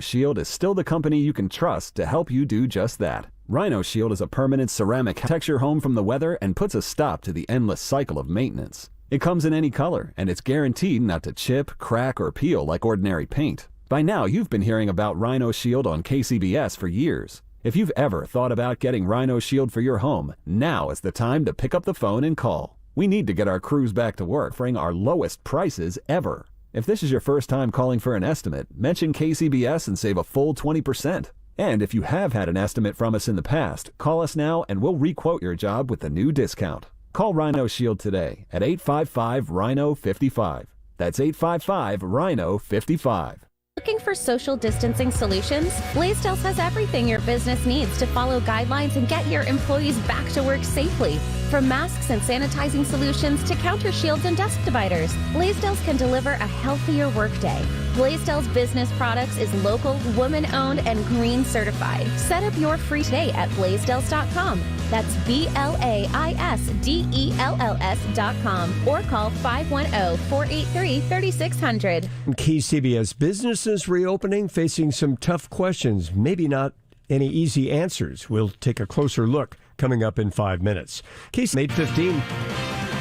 Shield is still the company you can trust to help you do just that. Rhino Shield is a permanent ceramic that protects your home from the weather and puts a stop to the endless cycle of maintenance. It comes in any color, and it's guaranteed not to chip, crack, or peel like ordinary paint. By now, you've been hearing about Rhino Shield on KCBS for years. If you've ever thought about getting Rhino Shield for your home, now is the time to pick up the phone and call. We need to get our crews back to work, offering our lowest prices ever. If this is your first time calling for an estimate, mention KCBS and save a full 20%. And if you have had an estimate from us in the past, call us now and we'll re-quote your job with the new discount. Call Rhino Shield today at 855-RHINO-55. That's 855-RHINO-55. Looking for social distancing solutions? Blaisdells has everything your business needs to follow guidelines and get your employees back to work safely. From masks and sanitizing solutions to counter shields and desk dividers, Blaisdells can deliver a healthier workday. Blaisdells Business Products is local, woman-owned, and green certified. Set up your free today at blaisdells.com. That's BLAISDELLS.com or call 510-483-3600. KCBS businesses reopening, facing some tough questions, maybe not any easy answers. We'll take a closer look coming up in 5 minutes. KC 8:15.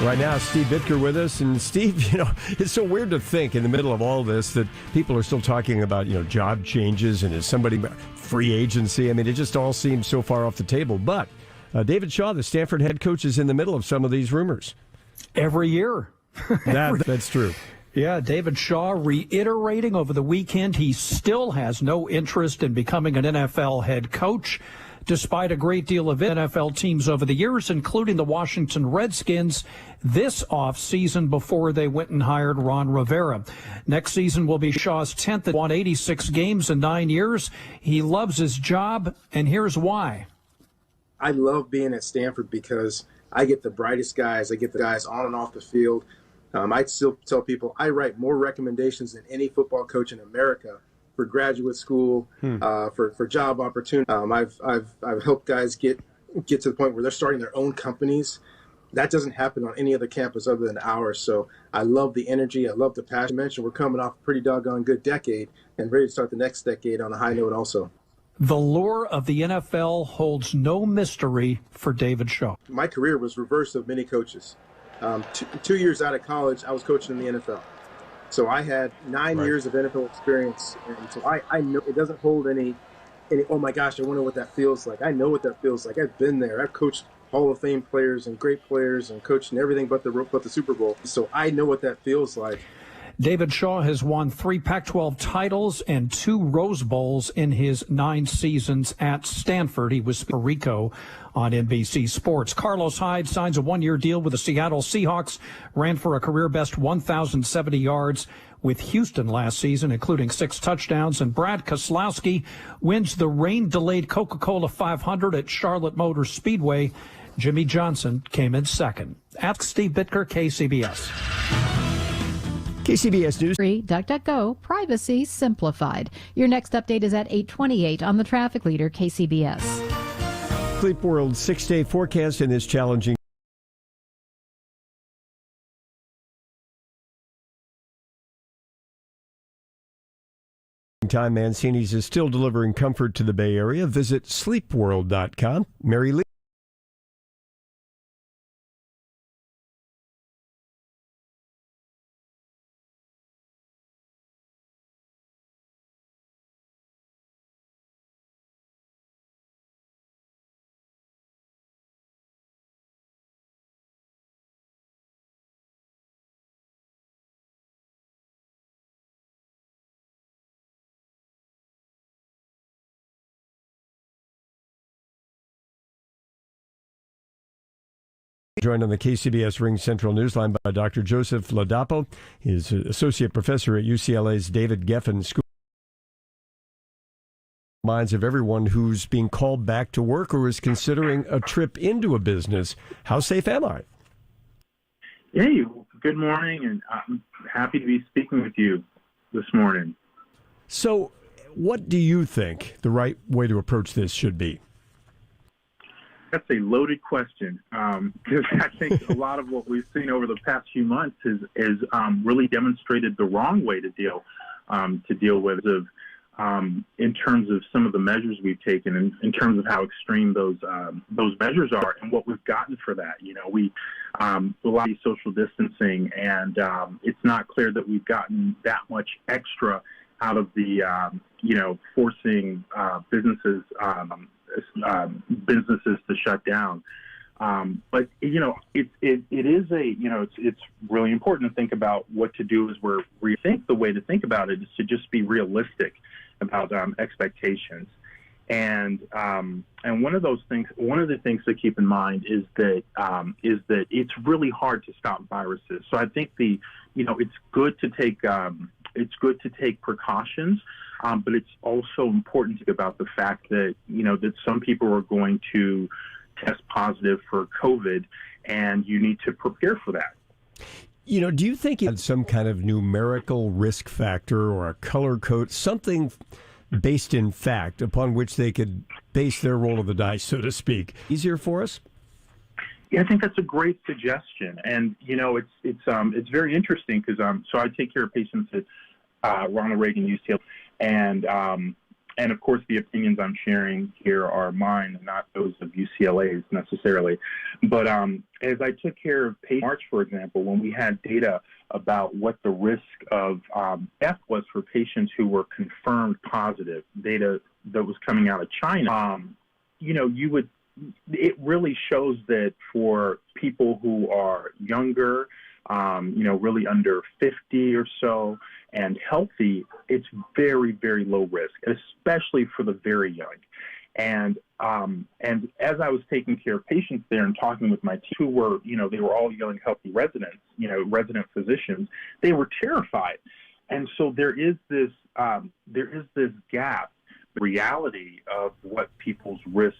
Right now, Steve Bitker with us. And Steve, it's so weird to think in the middle of all this that people are still talking about, job changes and is somebody free agency. I mean, it just all seems so far off the table. But David Shaw, the Stanford head coach, is in the middle of some of these rumors. Every year. That's true. Yeah, David Shaw reiterating over the weekend he still has no interest in becoming an NFL head coach, despite a great deal of NFL teams over the years, including the Washington Redskins, this offseason before they went and hired Ron Rivera. Next season will be Shaw's 10th and won 86 games in 9 years. He loves his job, and here's why. I love being at Stanford because I get the brightest guys. I get the guys on and off the field. I still tell people I write more recommendations than any football coach in America for graduate school, for job opportunity. I've helped guys get to the point where they're starting their own companies. That doesn't happen on any other campus other than ours. So I love the energy. I love the passion. I mentioned we're coming off a pretty doggone good decade and ready to start the next decade on a high note also. The lure of the NFL holds no mystery for David Shaw. My career was reverse of many coaches. 2 years out of college, I was coaching in the NFL. So I had 9 years of NFL experience. And so I know it doesn't hold any, oh my gosh, I wonder what that feels like. I know what that feels like. I've been there. I've coached Hall of Fame players and great players and coached in everything but the Super Bowl. So I know what that feels like. David Shaw has won 3 Pac-12 titles and 2 Rose Bowls in his 9 seasons at Stanford. He was Puerto Rico on NBC Sports. Carlos Hyde signs a 1-year deal with the Seattle Seahawks, ran for a career-best 1,070 yards with Houston last season, including 6 touchdowns. And Brad Keselowski wins the rain-delayed Coca-Cola 500 at Charlotte Motor Speedway. Jimmy Johnson came in second. Ask Steve Bitker, KCBS. KCBS News. Free, DuckDuckGo, privacy simplified. Your next update is at 8:28 on the traffic leader, KCBS. Sleep World 6-day forecast in this challenging time. Mancini's is still delivering comfort to the Bay Area. Visit sleepworld.com. Mary Lee. Joined on the KCBS Ring Central Newsline by Dr. Joseph Ladapo. He's associate professor at UCLA's David Geffen School. Minds of everyone who's being called back to work or is considering a trip into a business. How safe am I? Hey, good morning, and I'm happy to be speaking with you this morning. So, what do you think the right way to approach this should be? That's a loaded question, because I think a lot of what we've seen over the past few months is really demonstrated the wrong way to deal with in terms of some of the measures we've taken, and in terms of how extreme those measures are, and what we've gotten for that. We a lot of social distancing, and it's not clear that we've gotten that much extra out of the forcing businesses to shut down. But it is it's really important to think about what to do as we're rethink. The way to think about it is to just be realistic about expectations. And one of the things to keep in mind is that it's really hard to stop viruses. So I think it's good to take precautions, but it's also important to think about the fact that that some people are going to test positive for COVID, and you need to prepare for that. Do you think it had some kind of numerical risk factor or a color code, something based in fact upon which they could base their roll of the dice, so to speak, easier for us? Yeah, I think that's a great suggestion, and it's very interesting because so I take care of patients at Ronald Reagan UCLA, and of course the opinions I'm sharing here are mine, not those of UCLA's necessarily. But as I took care of patients in March, for example, when we had data about what the risk of death was for patients who were confirmed positive, data that was coming out of China, it really shows that for people who are younger, really under 50 or so, and healthy, it's very, very low risk, especially for the very young. And as I was taking care of patients there and talking with my team, who were, they were all young, healthy residents, resident physicians, they were terrified. And so there is this gap, the reality of what people's risk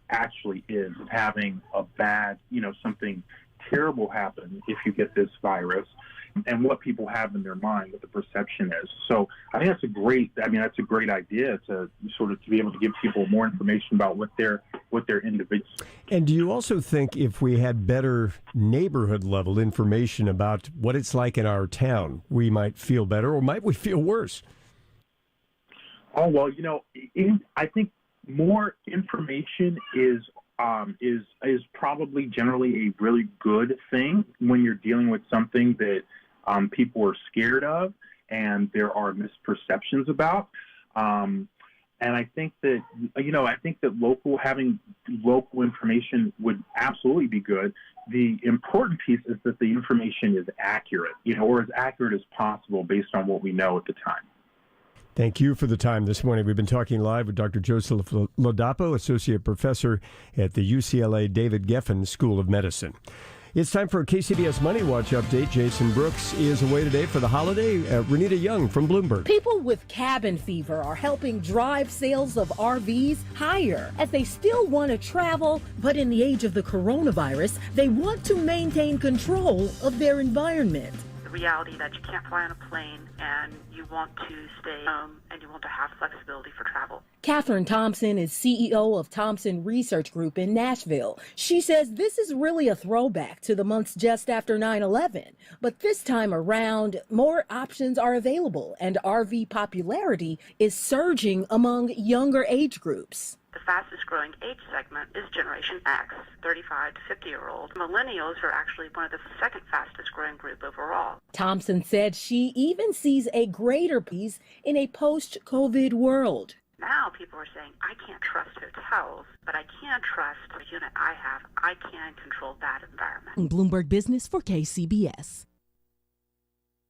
actually is of having a bad, something terrible happen if you get this virus, and what people have in their mind, what the perception is. So I think that's a great idea to be able to give people more information about what their individual. And do you also think if we had better neighborhood level information about what it's like in our town, we might feel better, or might we feel worse? Oh, well, I think more information is probably generally a really good thing when you're dealing with something that people are scared of and there are misperceptions about. And I think that having local information would absolutely be good. The important piece is that the information is accurate, or as accurate as possible based on what we know at the time. Thank you for the time this morning. We've been talking live with Dr. Joseph Ladapo, Associate Professor at the UCLA David Geffen School of Medicine. It's time for a KCBS Money Watch update. Jason Brooks is away today for the holiday. Renita Young from Bloomberg. People with cabin fever are helping drive sales of RVs higher as they still want to travel, but in the age of the coronavirus, they want to maintain control of their environment. Reality that you can't fly on a plane and you want to stay home and you want to have flexibility for travel. Catherine Thompson is CEO of Thompson Research Group in Nashville. She says this is really a throwback to the months just after 9/11. But this time around, more options are available and RV popularity is surging among younger age groups. The fastest growing age segment is Generation X, 35 to 50-year-old. Millennials are actually one of the second fastest growing group overall. Thompson said she even sees a greater piece in a post-COVID world. Now people are saying, I can't trust hotels, but I can trust the unit I have. I can control that environment. Bloomberg Business for KCBS.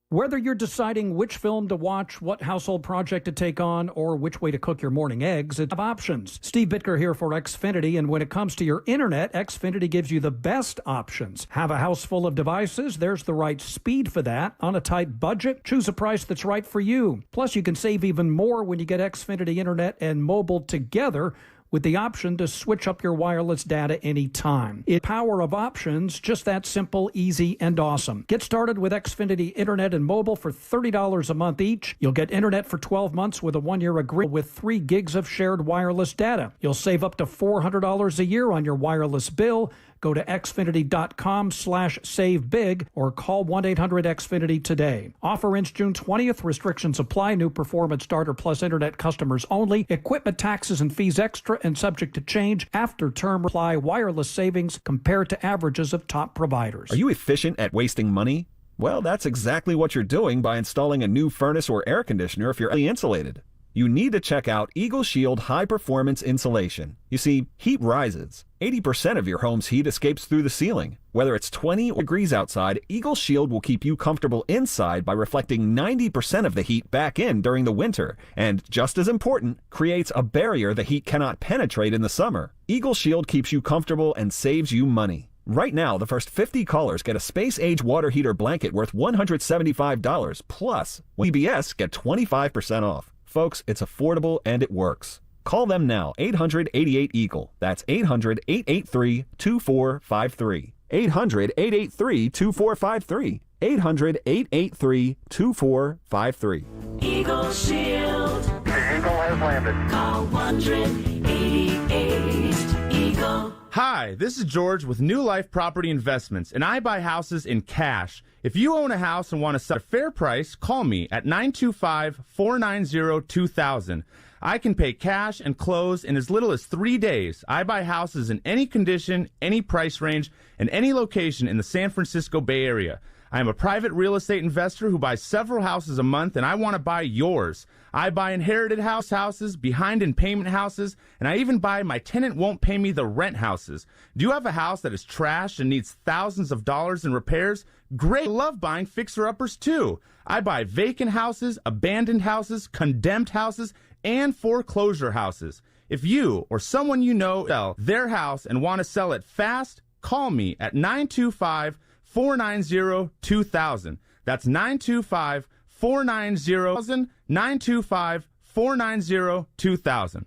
Whether you're deciding which film to watch, what household project to take on, or which way to cook your morning eggs, it's options. Steve Bitker here for Xfinity, and when it comes to your internet, Xfinity gives you the best options. Have a house full of devices? There's the right speed for that. On a tight budget? Choose a price that's right for you. Plus, you can save even more when you get Xfinity Internet and mobile together with the option to switch up your wireless data anytime. It's power of options, just that simple, easy, and awesome. Get started with Xfinity Internet and mobile for $30 a month each. You'll get internet for 12 months with a 1-year agreement with 3 gigs of shared wireless data. You'll save up to $400 a year on your wireless bill. Go to Xfinity.com/save big or call 1-800-XFINITY today. Offer ends June 20th. Restrictions apply. New Performance Starter Plus Internet customers only. Equipment taxes and fees extra and subject to change. After term apply. Wireless savings compared to averages of top providers. Are you efficient at wasting money? Well, that's exactly what you're doing by installing a new furnace or air conditioner if you're insulated. You need to check out Eagle Shield High Performance Insulation. You see, heat rises. 80% of your home's heat escapes through the ceiling. Whether it's 20 degrees outside, Eagle Shield will keep you comfortable inside by reflecting 90% of the heat back in during the winter, and just as important, creates a barrier the heat cannot penetrate in the summer. Eagle Shield keeps you comfortable and saves you money. Right now, the first 50 callers get a space-age water heater blanket worth $175, plus EBS get 25% off. Folks, it's affordable and it works. Call them now, 800-88-EAGLE. That's 800-883-2453. 800-883-2453. 800-883-2453. Eagle Shield. The Eagle has landed. Call 1-888-EAGLE. Hi, this is George with New Life Property Investments, and I buy houses in cash. If you own a house and want to sell at a fair price, call me at 925-490-2000. I can pay cash and close in as little as 3 days. I buy houses in any condition, any price range, and any location in the San Francisco Bay Area. I am a private real estate investor who buys several houses a month, and I want to buy yours. I buy inherited houses, behind in payment houses, and I even buy my tenant won't pay me the rent houses. Do you have a house that is trashed and needs thousands of dollars in repairs? Great. I love buying fixer-uppers too. I buy vacant houses, abandoned houses, condemned houses, and foreclosure houses. If you or someone you know sell their house and want to sell it fast, call me at 925-490-2000. That's 925-490-2000, 925-490-2000.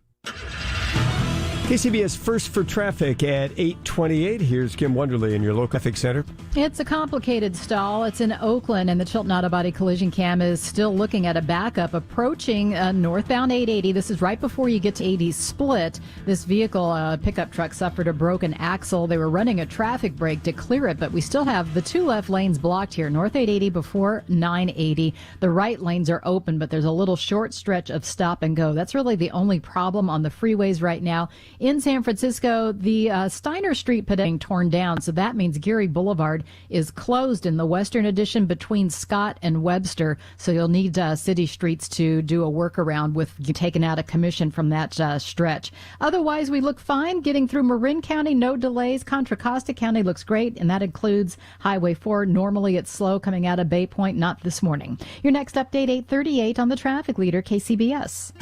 KCBS First for Traffic at 8:28. Here's Kim Wonderly in your local traffic center. It's a complicated stall. It's in Oakland, and the Chilton Auto Body Collision Cam is still looking at a backup approaching northbound 880. This is right before you get to 80 Split. This vehicle, pickup truck, suffered a broken axle. They were running a traffic brake to clear it, but we still have the two left lanes blocked here. North 880 before 980. The right lanes are open, but there's a little short stretch of stop and go. That's really the only problem on the freeways right now. In San Francisco, the Steiner Street pedestrian torn down, so that means Geary Boulevard is closed in the western addition between Scott and Webster, so you'll need city streets to do a workaround with taking out a commission from that stretch. Otherwise, we look fine getting through Marin County, no delays. Contra Costa County looks great, and that includes Highway 4. Normally it's slow coming out of Bay Point, not this morning. Your next update, 8:38 on the traffic leader, KCBS.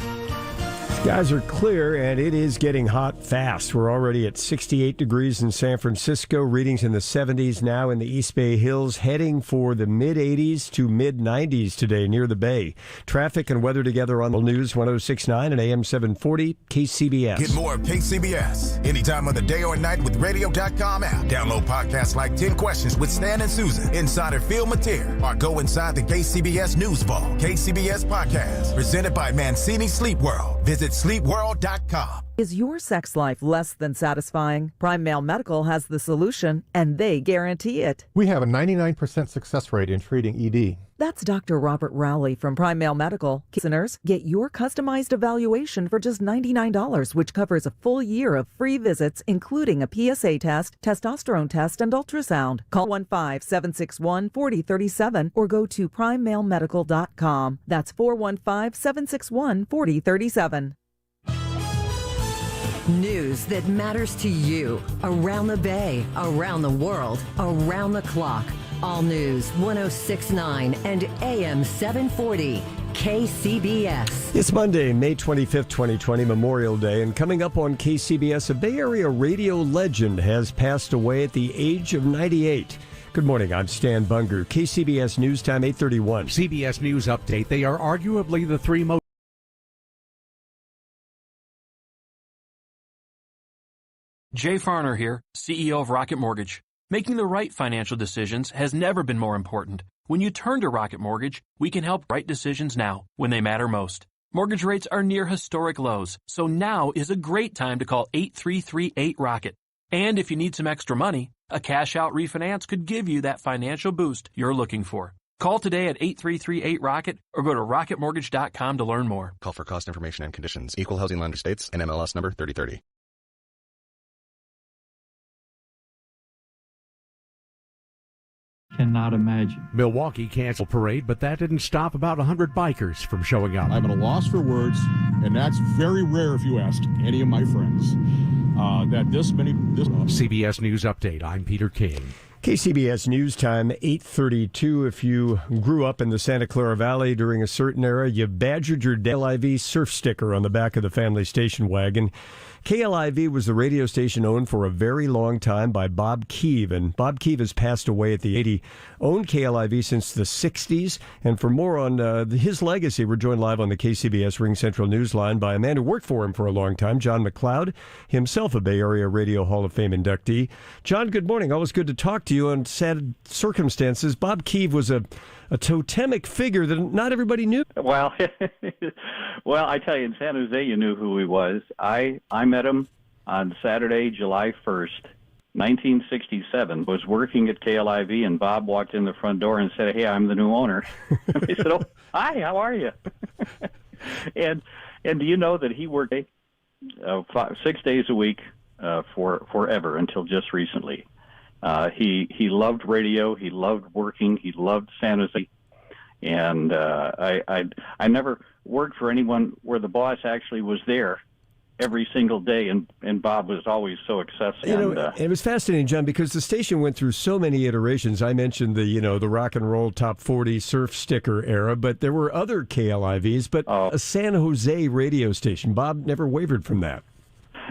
Skies are clear, and it is getting hot fast. We're already at 68 degrees in San Francisco, readings in the 70s now in the East Bay Hills, heading for the mid-80s to mid-90s today near the Bay. Traffic and weather together on the News 106.9 and AM 740 KCBS. Get more of KCBS anytime of the day or night with radio.com app. Download podcasts like 10 Questions with Stan and Susan, Insider Phil Mateer, or go inside the KCBS News Vault. KCBS Podcast, presented by Mancini Sleep World. Visit sleepworld.com. Is your sex life less than satisfying? Prime Male Medical has the solution, and they guarantee it. We have a 99% success rate in treating ED. That's Dr. Robert Rowley from Prime Male Medical. Listeners, get your customized evaluation for just $99, which covers a full year of free visits, including a PSA test, testosterone test, and ultrasound. Call 1-5-761-4037 or go to primemalemedical.com. That's 415-761-4037. News that matters to you around the Bay, around the world, around the clock. All News 106.9 and AM 740 KCBS. It's Monday, May 25th, 2020, Memorial Day, and coming up on KCBS, a Bay Area radio legend has passed away at the age of 98. Good morning, I'm Stan Bunger. KCBS News Time, 8:31. CBS News Update. They are arguably the three most... Jay Farner here, CEO of Rocket Mortgage. Making the right financial decisions has never been more important. When you turn to Rocket Mortgage, we can help right decisions now when they matter most. Mortgage rates are near historic lows, so now is a great time to call 8338-ROCKET. And if you need some extra money, a cash-out refinance could give you that financial boost you're looking for. Call today at 833-8ROCKET or go to rocketmortgage.com to learn more. Call for cost information and conditions. Equal housing lender states and MLS number 3030. Cannot imagine. Milwaukee canceled parade, but that didn't stop about 100 bikers from showing up. I'm at a loss for words, and that's very rare if you ask any of my friends. CBS News Update. I'm Peter King. KCBS News Time, 8:32. If you grew up in the Santa Clara Valley during a certain era, you badgered your KLIV surf sticker on the back of the family station wagon. KLIV was the radio station owned for a very long time by Bob Keeve, and Bob Keeve has passed away at the 80. Owned KLIV since the 60s, and for more on his legacy, we're joined live on the KCBS Ring Central Newsline by a man who worked for him for a long time, John McLeod, himself a Bay Area Radio Hall of Fame inductee. John, good morning. Always good to talk to you on sad circumstances. Bob Keeve was a totemic figure that not everybody knew. Well, I tell you, in San Jose, you knew who he was. I met him on Saturday, July 1st, 1967. Was working at KLIV, and Bob walked in the front door and said, "Hey, I'm the new owner." I said, "Oh, hi, how are you?" and do you know that he worked 6 days a week for forever until just recently. He loved radio. He loved working. He loved San Jose. And I never worked for anyone where the boss actually was there every single day, and Bob was always so accessible. It was fascinating, John, because the station went through so many iterations. I mentioned the rock and roll top 40 surf sticker era, but there were other KLIVs, but a San Jose radio station. Bob never wavered from that.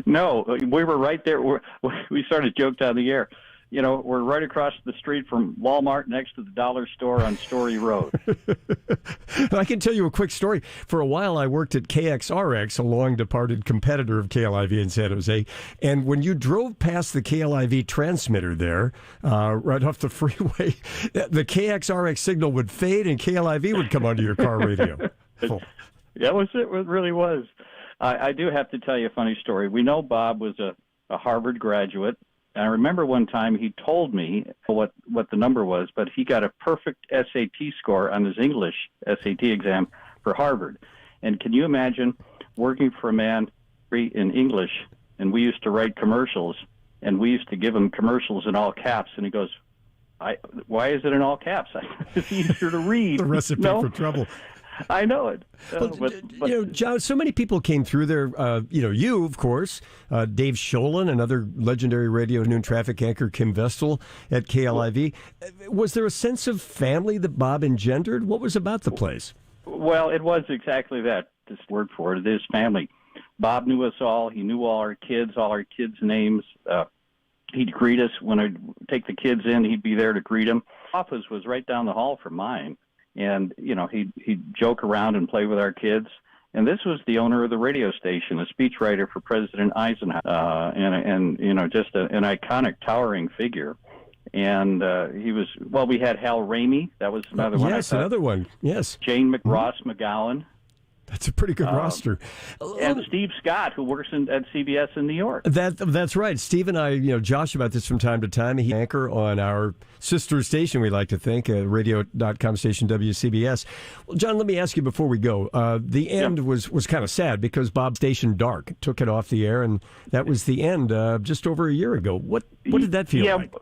No, we were right there. We sort of joked on the air. We're right across the street from Walmart next to the dollar store on Story Road. I can tell you a quick story. For a while, I worked at KXRX, a long-departed competitor of KLIV in San Jose. And when you drove past the KLIV transmitter there, right off the freeway, the KXRX signal would fade and KLIV would come onto your car radio. That was it. It really was. I do have to tell you a funny story. We know Bob was a Harvard graduate. And I remember one time he told me what the number was, but he got a perfect SAT score on his English SAT exam for Harvard. And can you imagine working for a man in English, and we used to write commercials, and we used to give him commercials in all caps, and he goes, why is it in all caps? It's easier to read. The recipe for trouble. I know it. But John, so many people came through there. You, of course, Dave Sholin, another legendary radio noon traffic anchor, Kim Vestal at KLIV. Was there a sense of family that Bob engendered? What was about the place? Well, it was exactly that. This word for it is family. Bob knew us all. He knew all our kids' names. He'd greet us when I'd take the kids in. He'd be there to greet them. Office was right down the hall from mine. And, he'd joke around and play with our kids. And this was the owner of the radio station, a speechwriter for President Eisenhower, and just an iconic, towering figure. And we had Hal Ramey. That was another one. Yes, another one. Yes. Jane McRoss McGowan. That's a pretty good roster. And Steve Scott, who works at CBS in New York. That's right. Steve and I, josh about this from time to time. He anchor on our sister station, we like to think, radio.com station WCBS. Well, John, let me ask you before we go. The end was kind of sad because Bob Station Dark took it off the air, and that was the end just over a year ago. What did that feel like?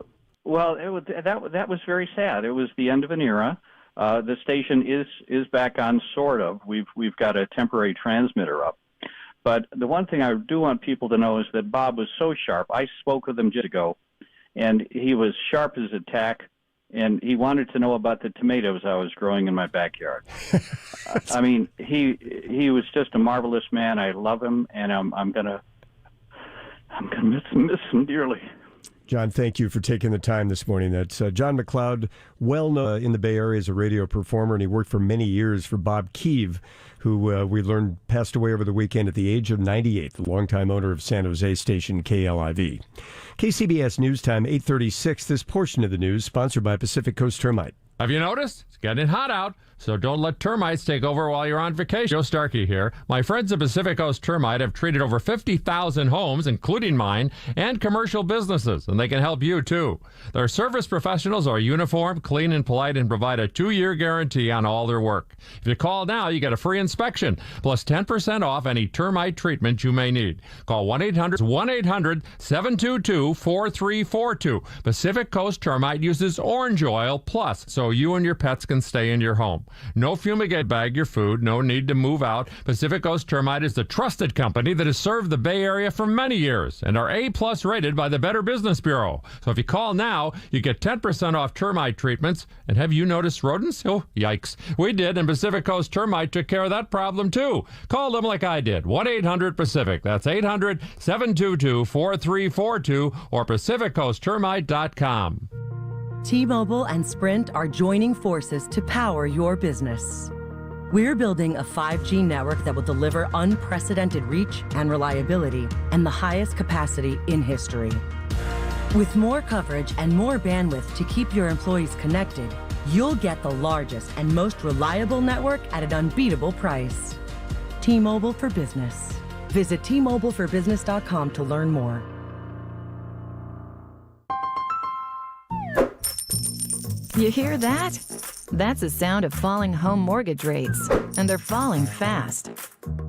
Well, that was very sad. It was the end of an era. The station is back on, sort of. We've got a temporary transmitter up. But the one thing I do want people to know is that Bob was so sharp. I spoke with him just ago, and he was sharp as a tack, and he wanted to know about the tomatoes I was growing in my backyard. I mean, he was just a marvelous man. I love him, and I'm gonna miss him dearly. John, thank you for taking the time this morning. That's John McLeod, well known in the Bay Area as a radio performer, and he worked for many years for Bob Keeve, who we learned passed away over the weekend at the age of 98, the longtime owner of San Jose station KLIV. KCBS News Time, 8:36. This portion of the news sponsored by Pacific Coast Termite. Have you noticed? It's getting hot out, so don't let termites take over while you're on vacation. Joe Starkey here. My friends at Pacific Coast Termite have treated over 50,000 homes, including mine, and commercial businesses, and they can help you too. Their service professionals are uniformed, clean, and polite, and provide a 2-year guarantee on all their work. If you call now, you get a free inspection, plus 10% off any termite treatment you may need. Call 1-800-722-4342. Pacific Coast Termite uses Orange Oil Plus, so you and your pets can stay in your home. No fumigate bag your food, no need to move out. Pacific Coast Termite is the trusted company that has served the Bay Area for many years and are A-plus rated by the Better Business Bureau. So if you call now, you get 10% off termite treatments. And have you noticed rodents? Oh, yikes. We did, and Pacific Coast Termite took care of that problem too. Call them like I did. 1-800-PACIFIC. That's 800-722-4342 or PacificCoastTermite.com. T-Mobile and Sprint are joining forces to power your business. We're building a 5G network that will deliver unprecedented reach and reliability and the highest capacity in history. With more coverage and more bandwidth to keep your employees connected, you'll get the largest and most reliable network at an unbeatable price. T-Mobile for Business. Visit T-MobileForBusiness.com to learn more. You hear that? That's the sound of falling home mortgage rates, and they're falling fast.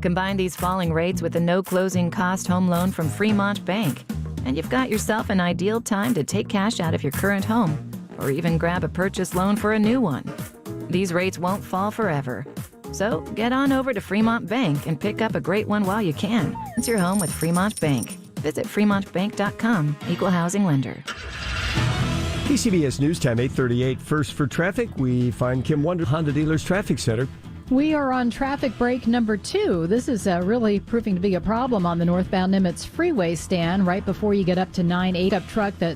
Combine these falling rates with a no closing cost home loan from Fremont Bank, and you've got yourself an ideal time to take cash out of your current home, or even grab a purchase loan for a new one. These rates won't fall forever. So get on over to Fremont Bank and pick up a great one while you can. It's your home with Fremont Bank. Visit FremontBank.com, Equal Housing Lender. KCBS News Time, 8:38. First for traffic, we find Kim Wonder, Honda Dealers Traffic Center. We are on traffic break number 2. This is really proving to be a problem on the northbound Nimitz Freeway stand right before you get up to 9-8. Up truck that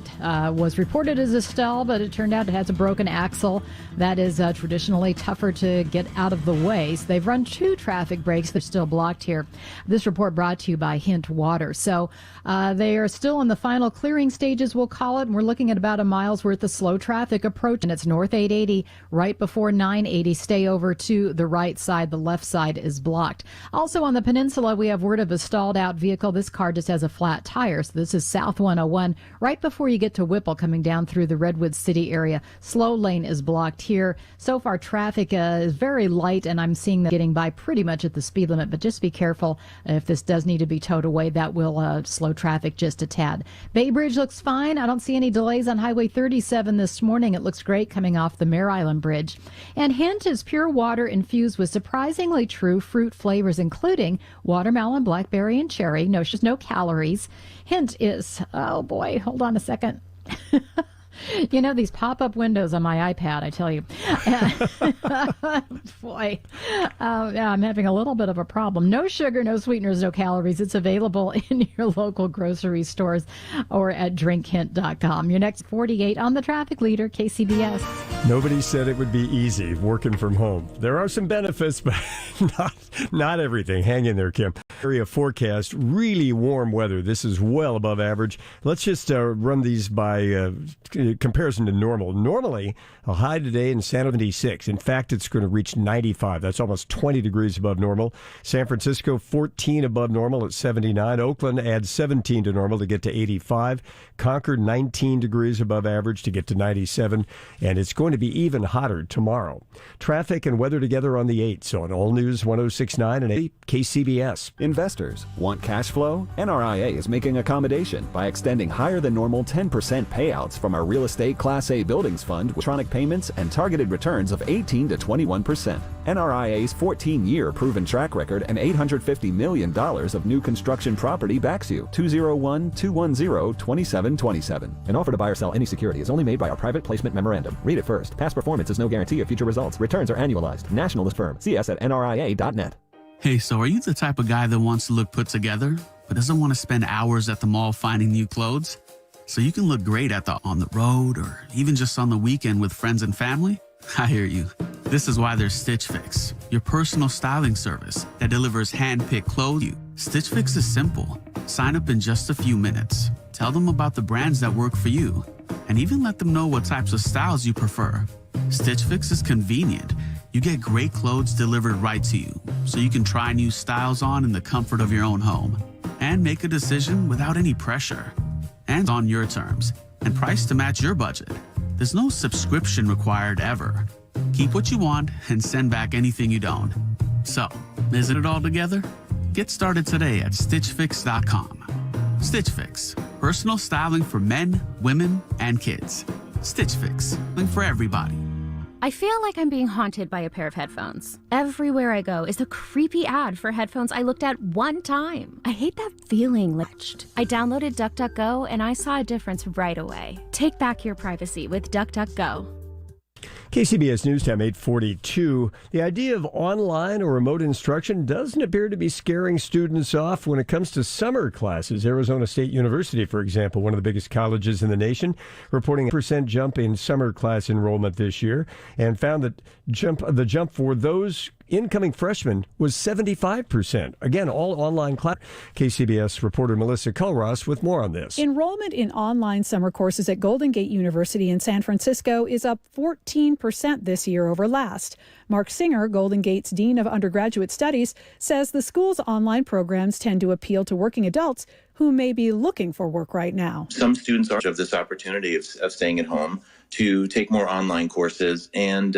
was reported as a stall, but it turned out it has a broken axle. That is traditionally tougher to get out of the way. So they've run 2 traffic breaks. They're still blocked here. This report brought to you by Hint Water. So they are still in the final clearing stages, we'll call it. And we're looking at about a mile's worth of slow traffic approach. And it's North 880 right before 980. Stay over to the right side. The left side is blocked. Also on the peninsula, we have word of a stalled out vehicle. This car just has a flat tire. So this is South 101 right before you get to Whipple coming down through the Redwood City area. Slow lane is blocked here. So far traffic is very light, and I'm seeing that getting by pretty much at the speed limit, but just be careful if this does need to be towed away. That will slow traffic just a tad. Bay Bridge looks fine. I don't see any delays on Highway 37 this morning. It looks great coming off the Mare Island Bridge. And Hint is pure water infused with surprisingly true fruit flavors, including watermelon, blackberry, and cherry. No, just no calories. Hint is, oh boy, hold on a second. You know, these pop-up windows on my iPad, I tell you. Boy, yeah, I'm having a little bit of a problem. No sugar, no sweeteners, no calories. It's available in your local grocery stores or at drinkhint.com. Your next 48 on the traffic leader, KCBS. Nobody said it would be easy working from home. There are some benefits, but not everything. Hang in there, Kim. Area forecast, really warm weather. This is well above average. Let's just run these by comparison to normal. Normally, a high today in San 76. In fact, it's going to reach 95. That's almost 20 degrees above normal. San Francisco, 14 above normal at 79. Oakland adds 17 to normal to get to 85. Concord, 19 degrees above average to get to 97. And it's going to be even hotter tomorrow. Traffic and weather together on the 8s on All News 106.9 and 8 KCBS. Investors want cash flow? NRIA is making accommodation by extending higher than normal 10% payouts from our real estate Class A buildings fund with electronic payments and targeted returns of 18 to 21%. NRIA's 14-year proven track record and $850 million of new construction property backs you. 201-210-2727. An offer to buy or sell any security is only made by our private placement memorandum. Read it first. Past performance is no guarantee of future results. Returns are annualized. Nationalist firm. See us at NRIA.net. Hey, so are you the type of guy that wants to look put together, but doesn't want to spend hours at the mall finding new clothes? So you can look great on the road or even just on the weekend with friends and family? I hear you. This is why there's Stitch Fix, your personal styling service that delivers hand-picked clothes. Stitch Fix is simple. Sign up in just a few minutes. Tell them about the brands that work for you, and even let them know what types of styles you prefer. Stitch Fix is convenient. You get great clothes delivered right to you, so you can try new styles on in the comfort of your own home and make a decision without any pressure. And on your terms, and priced to match your budget. There's no subscription required ever. Keep what you want and send back anything you don't. So, isn't it all together? Get started today at StitchFix.com. Stitch Fix, personal styling for men, women, and kids. Stitch Fix, for everybody. I feel like I'm being haunted by a pair of headphones. Everywhere I go is a creepy ad for headphones I looked at one time. I hate that feeling latched. I downloaded DuckDuckGo and I saw a difference right away. Take back your privacy with DuckDuckGo. KCBS News Time 8:42. The idea of online or remote instruction doesn't appear to be scaring students off when it comes to summer classes. Arizona State University, for example, one of the biggest colleges in the nation, reporting a % jump in summer class enrollment this year, and found that the jump for those incoming freshmen was 75%. Again, all online class. KCBS reporter Melissa Culross with more on this. Enrollment in online summer courses at Golden Gate University in San Francisco is up 14% this year over last. Mark Singer, Golden Gate's Dean of Undergraduate Studies, says the school's online programs tend to appeal to working adults who may be looking for work right now. Some students are of this opportunity of staying at home to take more online courses, and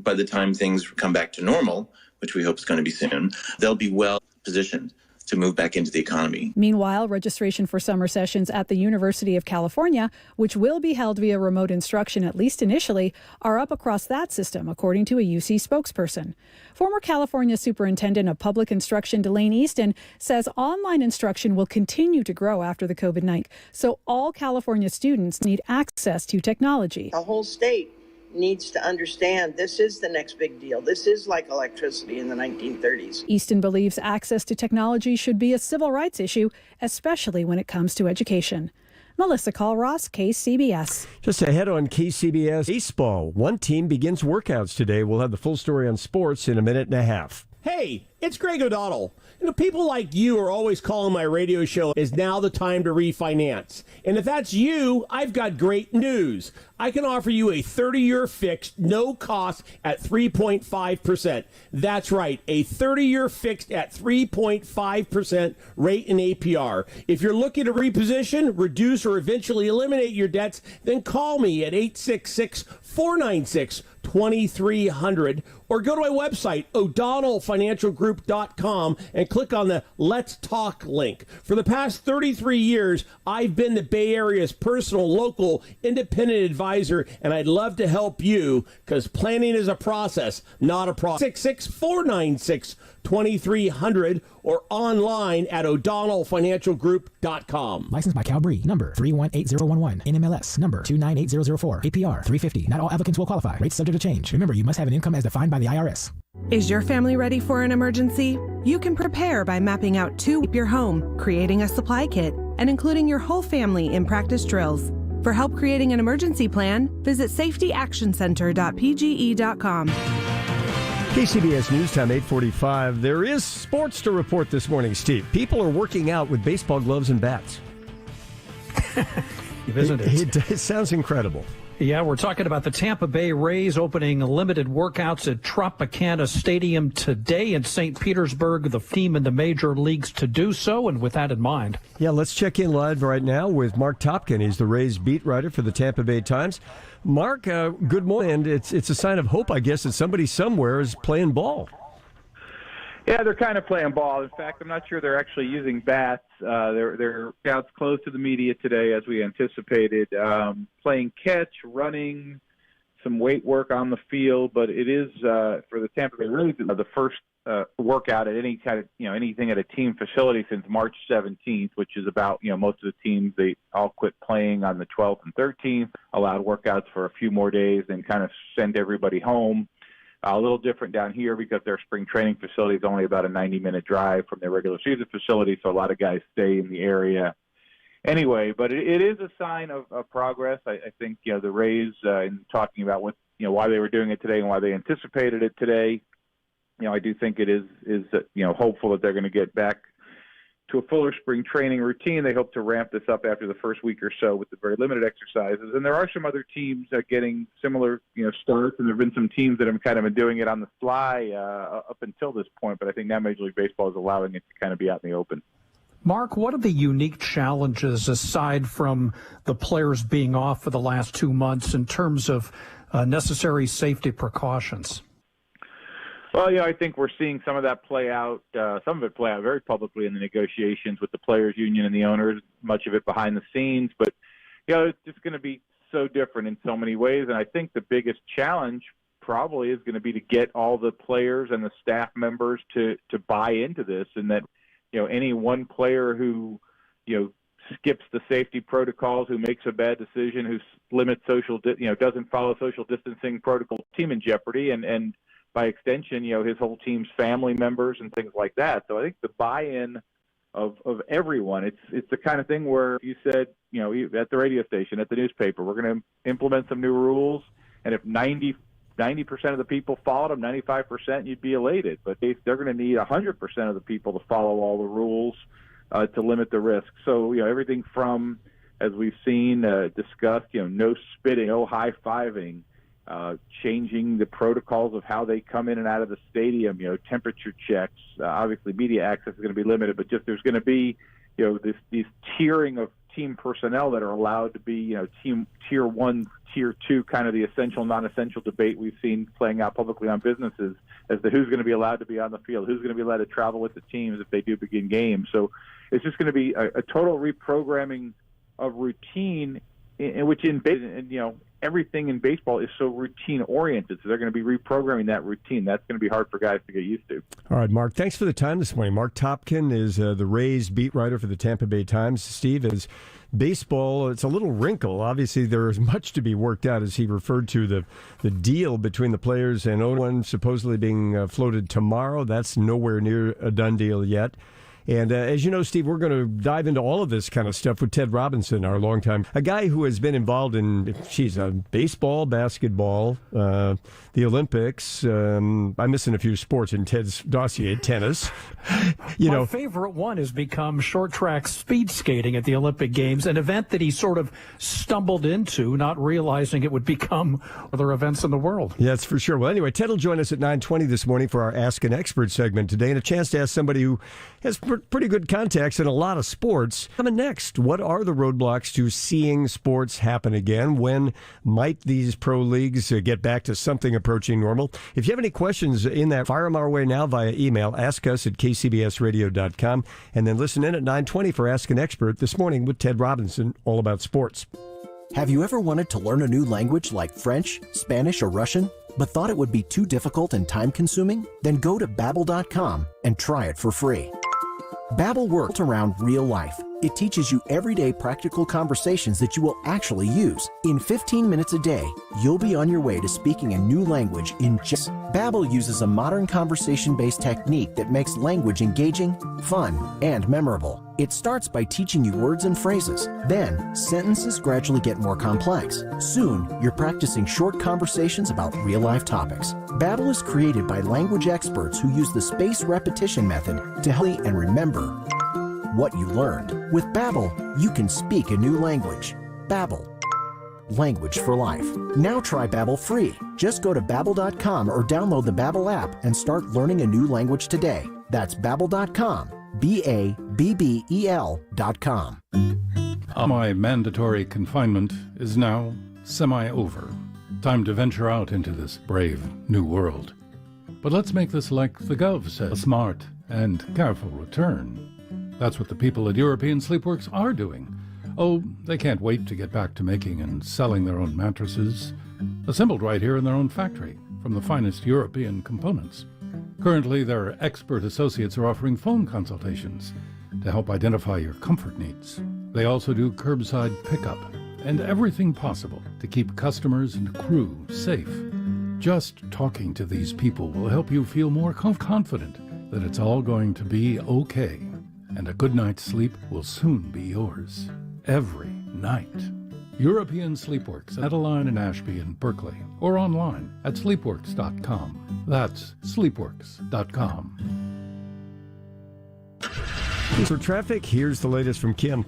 by the time things come back to normal, which we hope is going to be soon, they'll be well positioned to move back into the economy. Meanwhile, registration for summer sessions at the University of California, which will be held via remote instruction at least initially, are up across that system, according to a UC spokesperson. Former California Superintendent of Public Instruction Delane Easton says online instruction will continue to grow after the COVID-19, so all California students need access to technology. The whole state needs to understand this is the next big deal. This is like electricity in the 1930s. Easton believes access to technology should be a civil rights issue, especially when it comes to education. Melissa Culross, KCBS. Just ahead on KCBS baseball, one team begins workouts today. We'll have the full story on sports in a minute and a half. Hey, it's Greg O'Donnell. People like you are always calling my radio show, is now the time to refinance. And if that's you, I've got great news. I can offer you a 30-year fixed, no cost at 3.5%. That's right, a 30-year fixed at 3.5% rate in APR. If you're looking to reposition, reduce, or eventually eliminate your debts, then call me at 866-496-2300 or go to my website, o'donnellfinancialgroup.com, and click on the Let's Talk link. For the past 33 years, I've been the Bay Area's personal, local, independent advisor, and I'd love to help you because planning is a process, not a process. 866-496-2300 or online at o'donnellfinancialgroup.com. Licensed by Cal Bree, number 318011, NMLS, number 298004, APR 350. Not all applicants will qualify. Rates subject to change. Remember, you must have an income as defined by the IRS. Is your family ready for an emergency? You can prepare by mapping out your home, creating a supply kit, and including your whole family in practice drills. For help creating an emergency plan, visit safetyactioncenter.pge.com. KCBS News Time 8:45. There is sports to report this morning, Steve. People are working out with baseball gloves and bats. Isn't it? It sounds incredible. Yeah, we're talking about the Tampa Bay Rays opening limited workouts at Tropicana Stadium today in St. Petersburg, the team in the major leagues to do so, and with that in mind. Yeah, let's check in live right now with Mark Topkin. He's the Rays beat writer for the Tampa Bay Times. Mark, good morning, and it's a sign of hope, I guess, that somebody somewhere is playing ball. Yeah, they're kind of playing ball. In fact, I'm not sure they're actually using bats. They're scouts close to the media today, as we anticipated, playing catch, running, some weight work on the field. But it is for the Tampa Bay Rays the first workout at any kind of anything at a team facility since March 17th, which is about most of the teams they all quit playing on the 12th and 13th, allowed workouts for a few more days, then kind of send everybody home. A little different down here because their spring training facility is only about a 90-minute drive from their regular season facility, so a lot of guys stay in the area anyway. But it is a sign of progress. I think the Rays, in talking about what why they were doing it today and why they anticipated it today, I do think it is hopeful that they're going to get back to a fuller spring training routine. They hope to ramp this up after the first week or so with the very limited exercises. And there are some other teams that are getting similar, starts, and there have been some teams that have kind of been doing it on the fly up until this point. But I think now Major League Baseball is allowing it to kind of be out in the open. Mark, what are the unique challenges aside from the players being off for the last 2 months in terms of necessary safety precautions? Well, I think we're seeing some of that play out, some of it play out very publicly in the negotiations with the players' union and the owners, much of it behind the scenes. But, it's just going to be so different in so many ways. And I think the biggest challenge probably is going to be to get all the players and the staff members to buy into this, and that, any one player who, skips the safety protocols, who makes a bad decision, who limits doesn't follow social distancing protocol, team in jeopardy, and by extension, his whole team's family members and things like that. So I think the buy-in of everyone, it's the kind of thing where you said, at the radio station, at the newspaper, we're going to implement some new rules, and if 90% of the people followed them, 95%, you'd be elated. But they're going to need 100% of the people to follow all the rules to limit the risk. So, everything from, as we've seen, discussed, no spitting, no high-fiving, changing the protocols of how they come in and out of the stadium, temperature checks. Obviously, media access is going to be limited, but just there's going to be, these tiering of team personnel that are allowed to be, team tier 1, tier 2, kind of the essential, non-essential debate we've seen playing out publicly on businesses as to who's going to be allowed to be on the field, who's going to be allowed to travel with the teams if they do begin games. So it's just going to be a total reprogramming of routine, everything in baseball is so routine oriented, so they're going to be reprogramming that routine. That's going to be hard for guys to get used to. All right, Mark, thanks for the time this morning. Mark Topkin is the Rays beat writer for the Tampa Bay Times. Steve, is baseball, it's a little wrinkle. Obviously, there is much to be worked out, as he referred to the deal between the players and one supposedly being floated tomorrow. That's nowhere near a done deal yet. And as you know, Steve, we're going to dive into all of this kind of stuff with Ted Robinson, our longtime, a guy who has been involved in, baseball, basketball, the Olympics. I'm missing a few sports in Ted's dossier, tennis. My favorite one has become short track speed skating at the Olympic Games, an event that he sort of stumbled into, not realizing it would become other events in the world. Yeah, that's for sure. Well, anyway, Ted will join us at 9:20 this morning for our Ask an Expert segment today, and a chance to ask somebody who has pretty good contacts in a lot of sports. Coming next, what are the roadblocks to seeing sports happen again? When might these pro leagues get back to something approaching normal? If you have any questions in that, fire them our way now via email. Ask us at kcbsradio.com, and then listen in at 9:20 for Ask an Expert this morning with Ted Robinson, all about sports. Have you ever wanted to learn a new language like French, Spanish, or Russian, but thought it would be too difficult and time-consuming? Then go to Babbel.com and try it for free. Babbel works around real life. It teaches you everyday practical conversations that you will actually use. In 15 minutes a day, you'll be on your way to speaking a new language in just... Babbel uses a modern conversation-based technique that makes language engaging, fun, and memorable. It starts by teaching you words and phrases. Then, sentences gradually get more complex. Soon, you're practicing short conversations about real-life topics. Babbel is created by language experts who use the spaced repetition method to help you and remember what you learned. With Babbel, you can speak a new language. Babbel, language for life. Now try Babbel free. Just go to Babbel.com or download the Babbel app and start learning a new language today. That's Babbel.com. Babbel.com. My mandatory confinement is now semi-over. Time to venture out into this brave new world. But let's make this, like the Gov says, a smart and careful return. That's what the people at European Sleepworks are doing. Oh, they can't wait to get back to making and selling their own mattresses, assembled right here in their own factory from the finest European components. Currently, their expert associates are offering phone consultations to help identify your comfort needs. They also do curbside pickup and everything possible to keep customers and crew safe. Just talking to these people will help you feel more confident that it's all going to be okay, and a good night's sleep will soon be yours. Every night. European Sleepworks, Adeline and Ashby in Berkeley, or online at sleepworks.com. That's sleepworks.com. For traffic, here's the latest from Kim.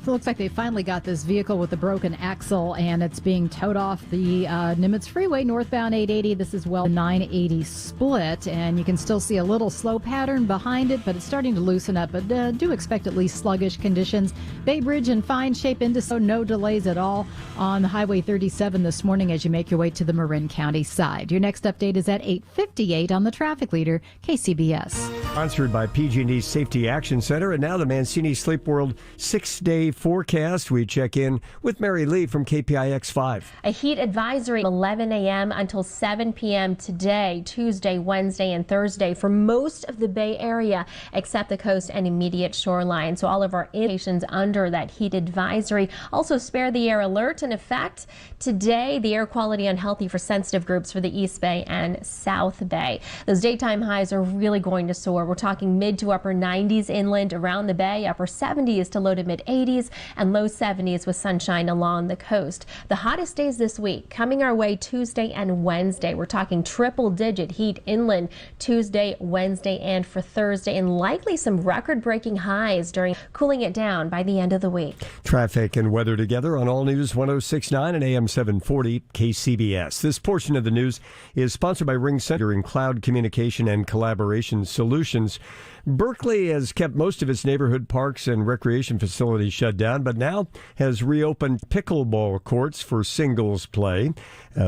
It looks like they finally got this vehicle with the broken axle, and it's being towed off the Nimitz Freeway, northbound 880. This is well 980 split, and you can still see a little slow pattern behind it, but it's starting to loosen up. But do expect at least sluggish conditions. Bay Bridge in fine shape into so no delays at all on Highway 37 this morning as you make your way to the Marin County side. Your next update is at 8:58 on the Traffic Leader, KCBS. Sponsored by PG&E Safety Action Center, and now the Mancini Sleep World 6-day forecast. We check in with Mary Lee from KPIX 5. A heat advisory 11 a.m. until 7 p.m. today, Tuesday, Wednesday, and Thursday for most of the Bay Area except the coast and immediate shoreline. So all of our indications under that heat advisory. Also spare the air alert in effect today. The air quality unhealthy for sensitive groups for the East Bay and South Bay. Those daytime highs are really going to soar. We're talking mid to upper 90s inland around the Bay, upper 70s to low to mid 80s, and low 70s with sunshine along the coast. The hottest days this week coming our way Tuesday and Wednesday. We're talking triple-digit heat inland Tuesday, Wednesday, and for Thursday, and likely some record-breaking highs during cooling it down by the end of the week. Traffic and weather together on All News 106.9 and AM 740 KCBS. This portion of the news is sponsored by Ring Center in Cloud Communication and Collaboration Solutions. Berkeley has kept most of its neighborhood parks and recreation facilities shut down, but now has reopened pickleball courts for singles play.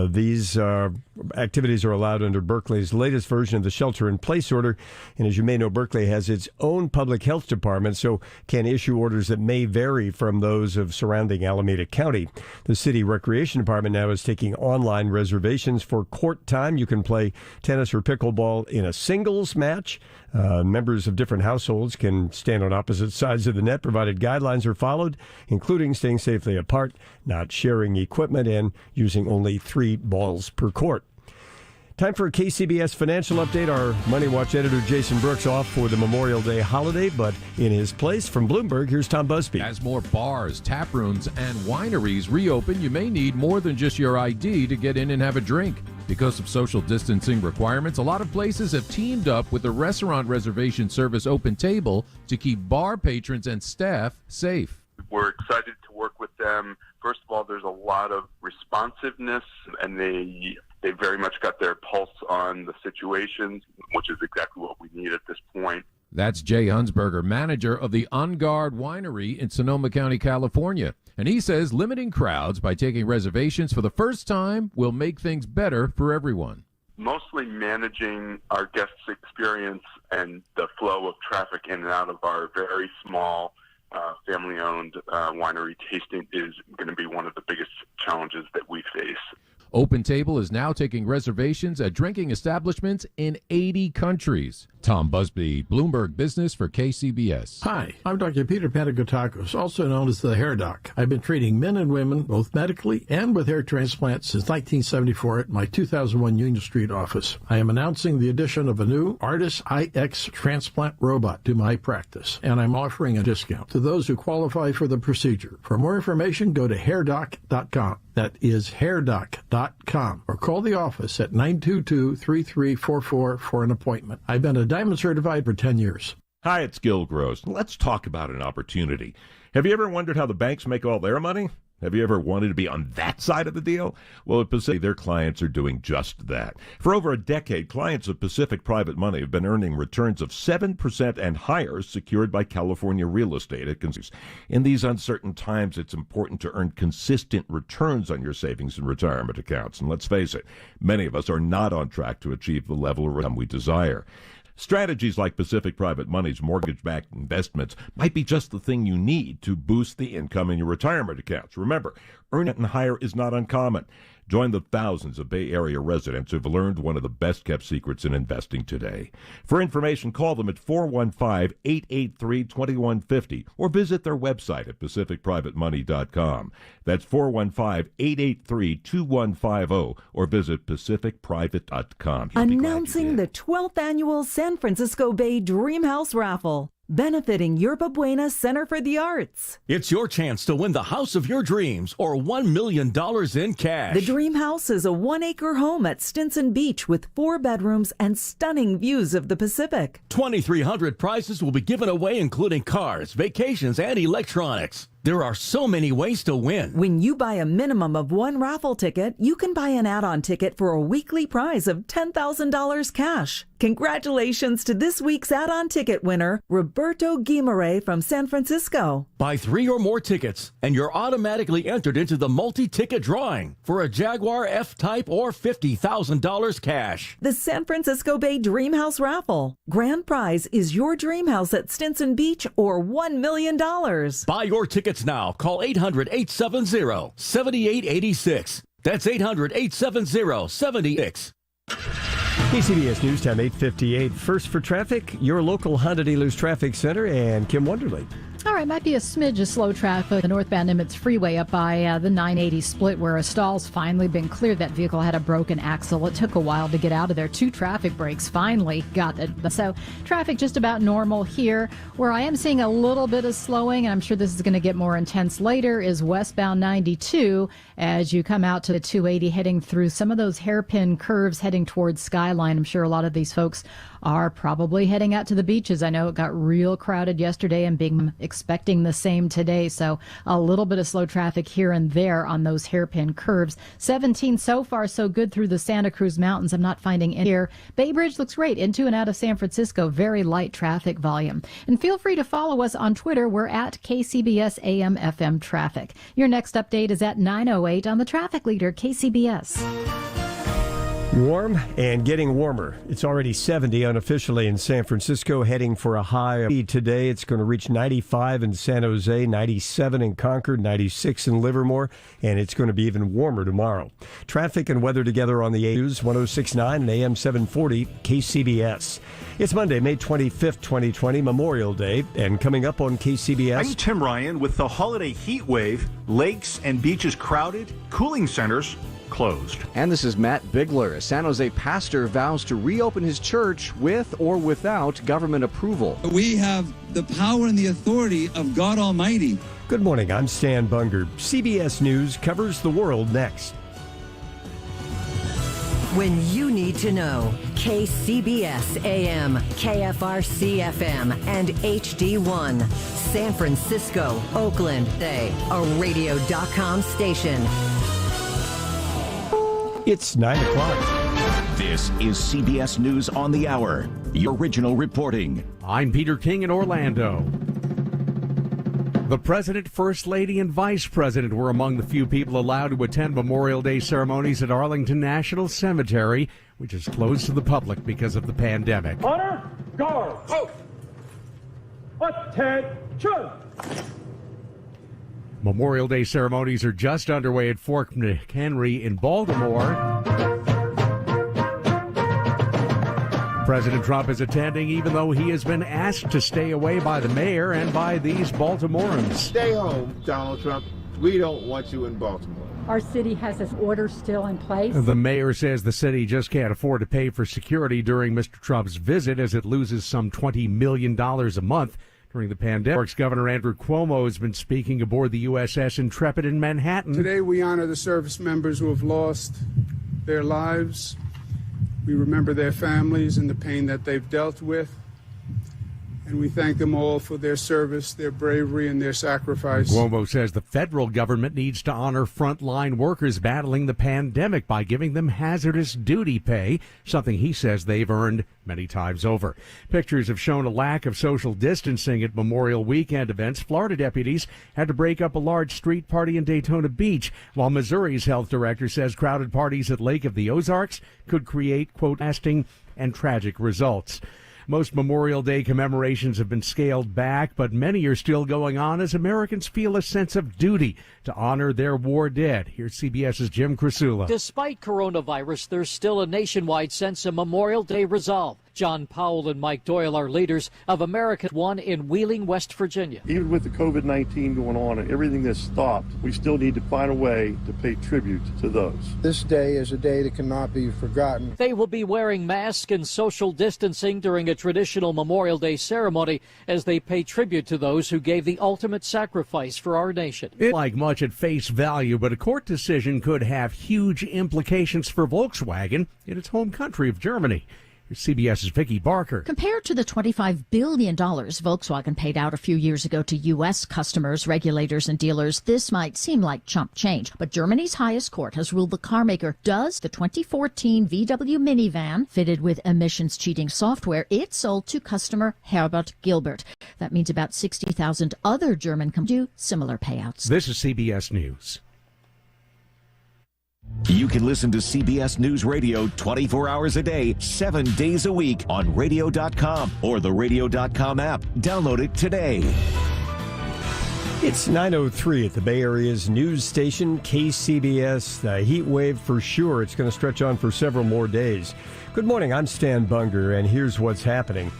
These activities are allowed under Berkeley's latest version of the shelter-in-place order. And as you may know, Berkeley has its own public health department, so can issue orders that may vary from those of surrounding Alameda County. The city recreation department now is taking online reservations for court time. You can play tennis or pickleball in a singles match. Members of different households can stand on opposite sides of the net, provided guidelines are followed, including staying safely apart, not sharing equipment, and using only 3 balls per court. Time for a KCBS financial update. Our Money Watch editor Jason Brooks off for the Memorial Day holiday, but in his place from Bloomberg, here's Tom Busby. As more bars, tap rooms, and wineries reopen, you may need more than just your ID to get in and have a drink. Because of social distancing requirements, a lot of places have teamed up with the restaurant reservation service Open Table to keep bar patrons and staff safe. We're excited to work with them. First of all, there's a lot of responsiveness, and they very much got their pulse on the situation, which is exactly what we need at this point. That's Jay Hunsberger, manager of the On Guard Winery in Sonoma County, California. And he says limiting crowds by taking reservations for the first time will make things better for everyone. Mostly managing our guests' experience and the flow of traffic in and out of our very small family-owned winery tasting is going to be one of the biggest challenges that we face. Open Table is now taking reservations at drinking establishments in 80 countries. Tom Busby, Bloomberg Business for KCBS. Hi, I'm Dr. Peter Panagotakos, also known as the Hair Doc. I've been treating men and women, both medically and with hair transplants, since 1974 at my 2001 Union Street office. I am announcing the addition of a new Artis iX transplant robot to my practice, and I'm offering a discount to those who qualify for the procedure. For more information, go to hairdoc.com. That is hairdoc.com, or call the office at 922-3344 for an appointment. I've been a Diamond certified for 10 years. Hi, it's Gil Gross. Let's talk about an opportunity. Have you ever wondered how the banks make all their money? Have you ever wanted to be on that side of the deal? Well, at Pacific, their clients are doing just that. For over a decade, clients of Pacific Private Money have been earning returns of 7% and higher secured by California real estate. In these uncertain times, it's important to earn consistent returns on your savings and retirement accounts. And let's face it, many of us are not on track to achieve the level of return we desire. Strategies like Pacific Private Money's mortgage-backed investments might be just the thing you need to boost the income in your retirement accounts. Remember, earn it and higher is not uncommon. Join the thousands of Bay Area residents who've learned one of the best-kept secrets in investing today. For information, call them at 415-883-2150 or visit their website at pacificprivatemoney.com. That's 415-883-2150 or visit pacificprivate.com. Announcing the 12th annual San Francisco Bay Dream House Raffle. benefiting Yerba Buena Center for the Arts. It's your chance to win the house of your dreams or $1 million in cash. The Dream House is a 1-acre home at Stinson Beach with 4 bedrooms and stunning views of the Pacific. 2,300 prizes will be given away, including cars, vacations, and electronics. There are so many ways to win. When you buy a minimum of 1 raffle ticket, you can buy an add-on ticket for a weekly prize of $10,000 cash. Congratulations to this week's add-on ticket winner, Roberto Guimare from San Francisco. Buy 3 or more tickets, and you're automatically entered into the multi-ticket drawing for a Jaguar F-Type or $50,000 cash. The San Francisco Bay Dream House raffle. Grand prize is your dream house at Stinson Beach or $1 million. Buy your tickets now. Call 800-870-7886. That's 800-870-76. KCBS News Time 8:58. First for traffic, your local Honda Dealers Traffic Center and Kim Wonderly. All right, might be a smidge of slow traffic. The northbound Nimitz Freeway up by the 980 split where a stall's finally been cleared. That vehicle had a broken axle. It took a while to get out of there. 2 traffic breaks finally got it. So traffic just about normal here. Where I am seeing a little bit of slowing, and I'm sure this is going to get more intense later, is westbound 92 as you come out to the 280 heading through some of those hairpin curves heading towards Skyline. I'm sure a lot of these folks are probably heading out to the beaches. I know it got real crowded yesterday and being expecting the same today. So a little bit of slow traffic here and there on those hairpin curves. 17 so far, so good through the Santa Cruz Mountains. I'm not finding any here. Bay Bridge looks great into and out of San Francisco. Very light traffic volume. And feel free to follow us on Twitter. We're at KCBS AM FM Traffic. Your next update is at 9:08 on the Traffic Leader, KCBS. Warm and getting warmer. It's already 70 unofficially in San Francisco, heading for a high of today. It's going to reach 95 in San Jose, 97 in Concord, 96 in Livermore, and it's going to be even warmer tomorrow. Traffic and weather together on the News 106.9 and AM 740 KCBS. It's Monday, May 25th, 2020, Memorial Day, and coming up on KCBS. I'm Tim Ryan. With the holiday heat wave, lakes and beaches crowded, cooling centers closed. And this is Matt Bigler. A San Jose pastor vows to reopen his church with or without government approval. We have the power and the authority of God Almighty. Good morning, I'm Stan Bunger. CBS News covers the world next. When you need to know, KCBS AM, KFRC FM, and HD1. San Francisco, Oakland, a radio.com station. It's 9 o'clock. This is CBS News on the Hour. Your original reporting. I'm Peter King in Orlando. The President, First Lady, and Vice President were among the few people allowed to attend Memorial Day ceremonies at Arlington National Cemetery, which is closed to the public because of the pandemic. Honor, guard, halt. Attention. Memorial Day ceremonies are just underway at Fort McHenry in Baltimore. President Trump is attending even though he has been asked to stay away by the mayor and by these Baltimoreans. Stay home, Donald Trump. We don't want you in Baltimore. Our city has this order still in place. The mayor says the city just can't afford to pay for security during Mr. Trump's visit as it loses some $20 million a month. During the pandemic, New York's Governor Andrew Cuomo has been speaking aboard the USS Intrepid in Manhattan. Today we honor the service members who have lost their lives. We remember their families and the pain that they've dealt with. And we thank them all for their service, their bravery, and their sacrifice. Cuomo says the federal government needs to honor frontline workers battling the pandemic by giving them hazardous duty pay, something he says they've earned many times over. Pictures have shown a lack of social distancing at Memorial Weekend events. Florida deputies had to break up a large street party in Daytona Beach, while Missouri's health director says crowded parties at Lake of the Ozarks could create, quote, lasting and tragic results. Most Memorial Day commemorations have been scaled back, but many are still going on as Americans feel a sense of duty to honor their war dead. Here's CBS's Jim Krasula. Despite coronavirus, there's still a nationwide sense of Memorial Day resolve. John Powell and Mike Doyle are leaders of America One in Wheeling, West Virginia. Even with the COVID-19 going on and everything that's stopped, we still need to find a way to pay tribute to those. This day is a day that cannot be forgotten. They will be wearing masks and social distancing during a traditional Memorial Day ceremony as they pay tribute to those who gave the ultimate sacrifice for our nation. It's like much at face value, but a court decision could have huge implications for Volkswagen in its home country of Germany. Here's CBS's Vicki Barker. Compared to the $25 billion Volkswagen paid out a few years ago to U.S. customers, regulators, and dealers, this might seem like chump change. But Germany's highest court has ruled the carmaker does the 2014 VW minivan fitted with emissions-cheating software it sold to customer Herbert Gilbert. That means about 60,000 other German companies do similar payouts. This is CBS News. You can listen to CBS News Radio 24 hours a day, 7 days a week on radio.com or the radio.com app. Download it today. It's 9:03 at the Bay Area's news station, KCBS. The heat wave for sure. It's going to stretch on for several more days. Good morning. I'm Stan Bunger, and here's what's happening.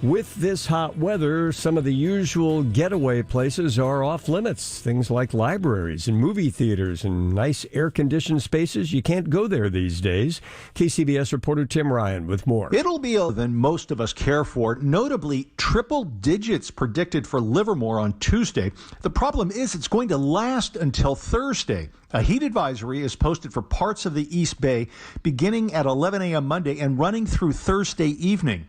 With this hot weather, some of the usual getaway places are off limits. Things like libraries and movie theaters and nice air-conditioned spaces. You can't go there these days. KCBS reporter Tim Ryan with more. It'll be than most of us care for. Notably, triple digits predicted for Livermore on Tuesday. The problem is it's going to last until Thursday. A heat advisory is posted for parts of the East Bay beginning at 11 a.m. Monday and running through Thursday evening.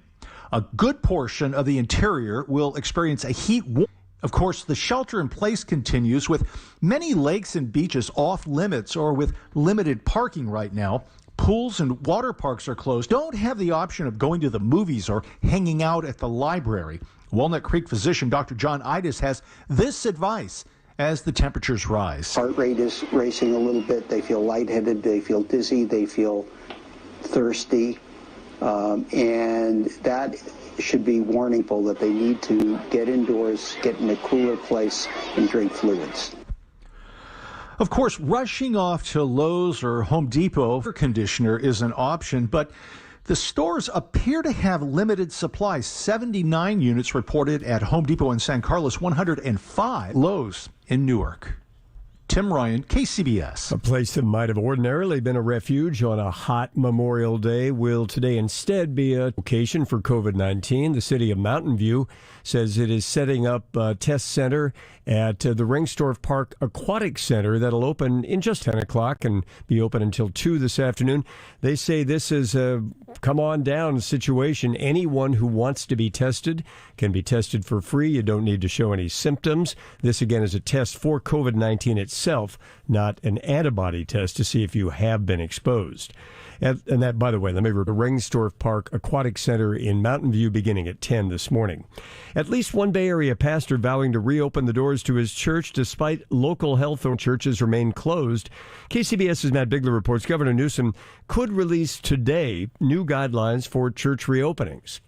A good portion of the interior will experience a heat warning. Of course, the shelter in place continues with many lakes and beaches off limits or with limited parking right now. Pools and water parks are closed. Don't have the option of going to the movies or hanging out at the library. Walnut Creek physician Dr. John Idas has this advice as the temperatures rise. Heart rate is racing a little bit. They feel lightheaded. They feel dizzy. They feel thirsty. And that should be warningful that they need to get indoors, get in a cooler place, and drink fluids. Of course, rushing off to Lowe's or Home Depot for conditioner is an option, but the stores appear to have limited supply. 79 units reported at Home Depot in San Carlos, 105 Lowe's in Newark. Tim Ryan, KCBS. A place that might have ordinarily been a refuge on a hot Memorial Day will today instead be a location for COVID-19. The city of Mountain View says it is setting up a test center at the Ringstorff Park Aquatic Center that'll open in just 10 o'clock and be open until 2 this afternoon. They say this is a come-on-down situation. Anyone who wants to be tested can be tested for free. You don't need to show any symptoms. This, again, is a test for COVID-19 itself, not an antibody test to see if you have been exposed. And that, by the way, let me repeat, the Ringstorff Park Aquatic Center in Mountain View beginning at 10 this morning. At least one Bay Area pastor vowing to reopen the doors to his church despite local health churches remain closed. KCBS's Matt Bigler reports Governor Newsom could release today new guidelines for church reopenings.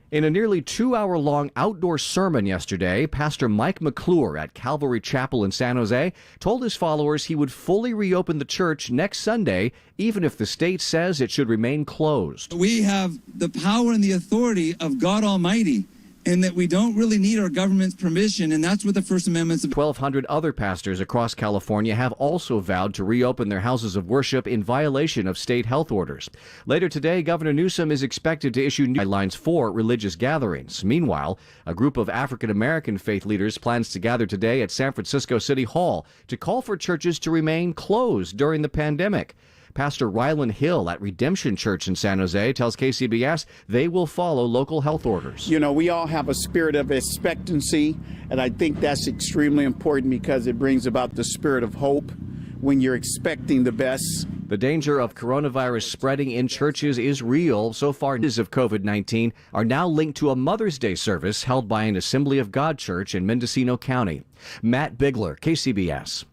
In a nearly 2-hour-long outdoor sermon yesterday, Pastor Mike McClure at Calvary Chapel in San Jose told his followers he would fully reopen the church next Sunday, even if the state says it should remain closed. We have the power and the authority of God Almighty, and that we don't really need our government's permission, and that's what the First Amendment's about. 1,200 other pastors across California have also vowed to reopen their houses of worship in violation of state health orders. Later today, Governor Newsom is expected to issue new guidelines for religious gatherings. Meanwhile, a group of African-American faith leaders plans to gather today at San Francisco City Hall to call for churches to remain closed during the pandemic. Pastor Rylan Hill at Redemption Church in San Jose tells KCBS they will follow local health orders. You know, we all have a spirit of expectancy, and I think that's extremely important because it brings about the spirit of hope when you're expecting the best. The danger of coronavirus spreading in churches is real. So far, cases of COVID-19 are now linked to a Mother's Day service held by an Assembly of God church in Mendocino County. Matt Bigler, KCBS.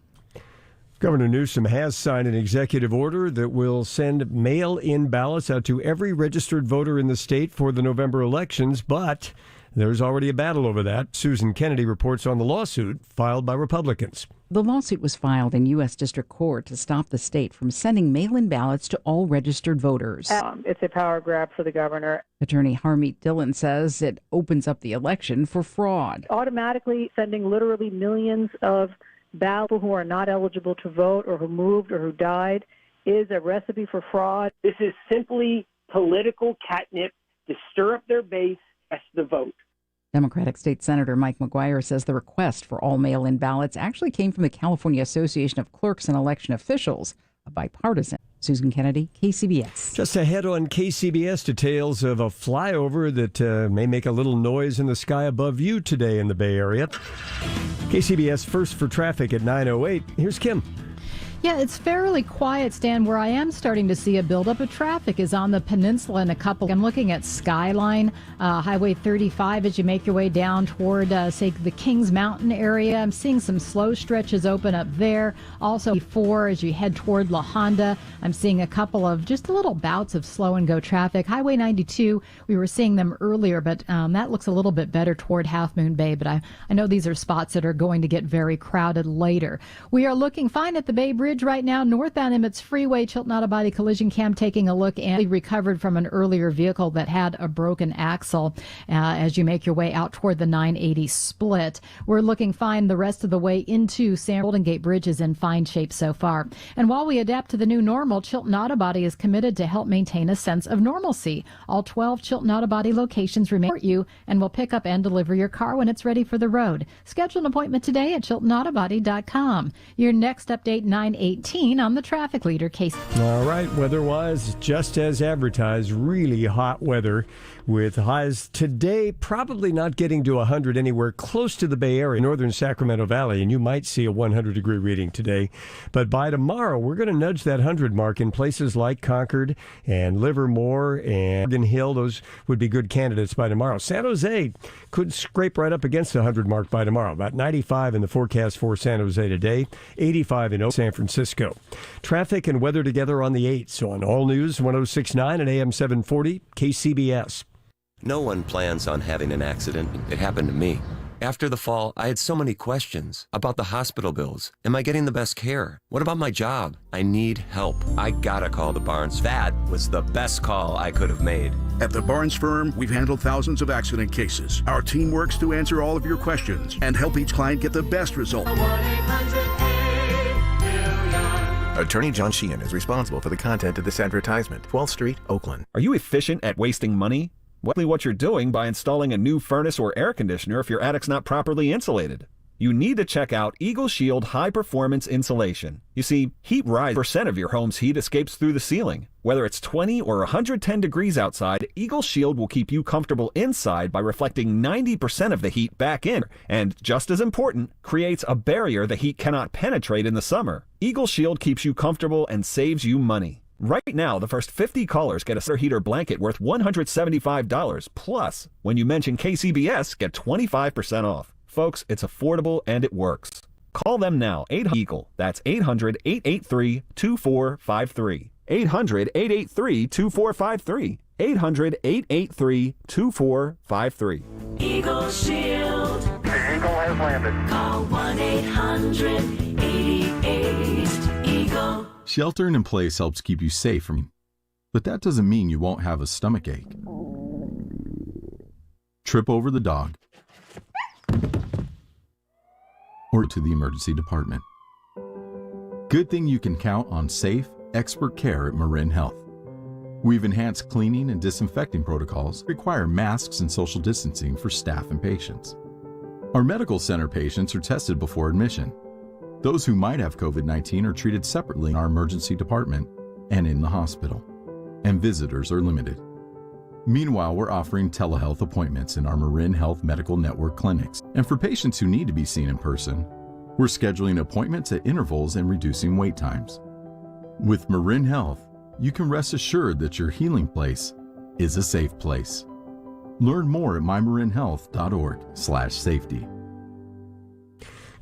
Governor Newsom has signed an executive order that will send mail-in ballots out to every registered voter in the state for the November elections, but There's already a battle over that. Susan Kennedy reports on the lawsuit filed by Republicans. The lawsuit was filed in U.S. District Court to stop the state from sending mail-in ballots to all registered voters. It's a power grab for the governor. Attorney Harmeet Dillon says it opens up the election for fraud. Automatically sending literally millions of ballots who are not eligible to vote or who moved or who died is a recipe for fraud. This is simply political catnip to stir up their base as the vote. Democratic State Senator Mike McGuire says the request for all mail-in ballots actually came from the California Association of Clerks and Election Officials, a bipartisan. Susan Kennedy, KCBS. Just ahead on KCBS, details of a flyover that may make a little noise in the sky above you today in the Bay Area. KCBS First for Traffic at 9:08. Here's Kim. Yeah, it's fairly quiet, Stan. Where I am starting to see a buildup of traffic is on the peninsula in a couple. I'm looking at Skyline, Highway 35 as you make your way down toward, say, the Kings Mountain area. I'm seeing some slow stretches open up there. Also, 4 as you head toward La Honda. I'm seeing a couple of just little bouts of slow and go traffic. Highway 92, we were seeing them earlier, but that looks a little bit better toward Half Moon Bay. But I know these are spots that are going to get very crowded later. We are looking fine at the Bay Bridge right now, northbound Emmets Freeway, Chilton Auto Body collision cam taking a look and recovered from an earlier vehicle that had a broken axle as you make your way out toward the 980 split. We're looking fine the rest of the way into Golden Gate Bridge is in fine shape so far. And while we adapt to the new normal, Chilton Auto Body is committed to help maintain a sense of normalcy. All 12 Chilton Auto Body locations remain for you and will pick up and deliver your car when it's ready for the road. Schedule an appointment today at ChiltonAutoBody.com. Your next update, 9:18 on the traffic leader case. All right, weather-wise, just as advertised, really hot weather with highs today probably not getting to 100 anywhere close to the Bay Area, northern Sacramento Valley, and you might see a 100-degree reading today. But by tomorrow, we're going to nudge that 100 mark in places like Concord and Livermore and Morgan Hill. Those would be good candidates by tomorrow. San Jose could scrape right up against the 100 mark by tomorrow. About 95 in the forecast for San Jose today, 85 in San Francisco. Traffic and weather together on the 8s on All News 106.9 and AM 740 KCBS. No one plans on having an accident. It happened to me. After the fall, I had so many questions about the hospital bills. Am I getting the best care? What about my job? I need help. I gotta call the Barnes. That was the best call I could have made. At the Barnes Firm, we've handled thousands of accident cases. Our team works to answer all of your questions and help each client get the best result. Attorney John Sheehan is responsible for the content of this advertisement. 12th Street, Oakland. Are you efficient at wasting money? What you're doing by installing a new furnace or air conditioner if your attic's not properly insulated. You need to check out Eagle Shield High Performance Insulation. You see, heat rises. 90% of your home's heat escapes through the ceiling. Whether it's 20 or 110 degrees outside, Eagle Shield will keep you comfortable inside by reflecting 90% of the heat back in, and just as important, creates a barrier the heat cannot penetrate in the summer. Eagle Shield keeps you comfortable and saves you money. Right now, the first 50 callers get a heater blanket worth $175. Plus, when you mention KCBS, get 25% off. Folks, it's affordable and it works. Call them now, 800-EAGLE. That's 800-883-2453. 800-883-2453. 800-883-2453. Eagle Shield. The Eagle has landed. Call 1-800-88-EAGLE. Sheltering in place helps keep you safe from, but that doesn't mean you won't have a stomach ache. Trip over the dog or to the emergency department. Good thing you can count on safe, expert care at Marin Health. We've enhanced cleaning and disinfecting protocols, require masks and social distancing for staff and patients. Our medical center patients are tested before admission. Those who might have COVID-19 are treated separately in our emergency department and in the hospital, and visitors are limited. Meanwhile, we're offering telehealth appointments in our Marin Health Medical Network clinics. And for patients who need to be seen in person, we're scheduling appointments at intervals and reducing wait times. With Marin Health, you can rest assured that your healing place is a safe place. Learn more at mymarinhealth.org/safety.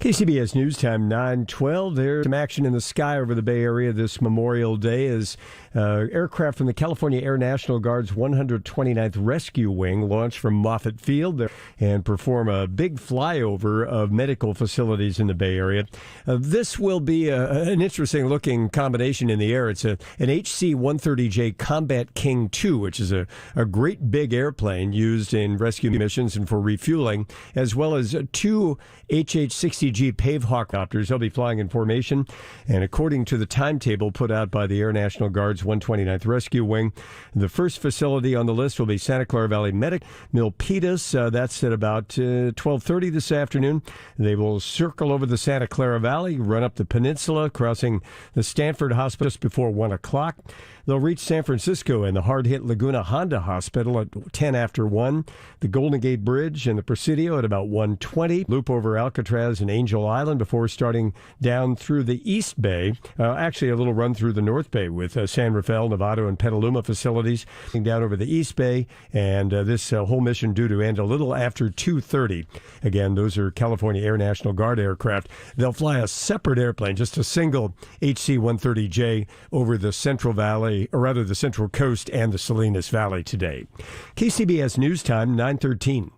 KCBS News Time, 9:12. There's some action in the sky over the Bay Area this Memorial Day as aircraft from the California Air National Guard's 129th Rescue Wing launch from Moffett Field and perform a big flyover of medical facilities in the Bay Area. This will be an interesting-looking combination in the air. It's an HC-130J Combat King II, which is a great big airplane used in rescue missions and for refueling, as well as two HH-60G Pavehawk copters. They'll be flying in formation, and according to the timetable put out by the Air National Guard's 129th Rescue Wing, the first facility on the list will be Santa Clara Valley Medic Milpitas. That's at about 12:30 this afternoon. They will circle over the Santa Clara Valley, run up the peninsula, crossing the Stanford Hospital just before 1 o'clock. They'll reach San Francisco and the hard-hit Laguna Honda Hospital at 10 after 1, the Golden Gate Bridge and the Presidio at about 1:20, loop over Alcatraz and Angel Island before starting down through the East Bay, actually a little run through the North Bay with San Rafael, Novato, and Petaluma facilities, down over the East Bay, and this whole mission due to end a little after 2:30. Again, those are California Air National Guard aircraft. They'll fly a separate airplane, just a single HC-130J over the Central Valley, or rather the Central Coast and the Salinas Valley today. KCBS News Time, 9:13.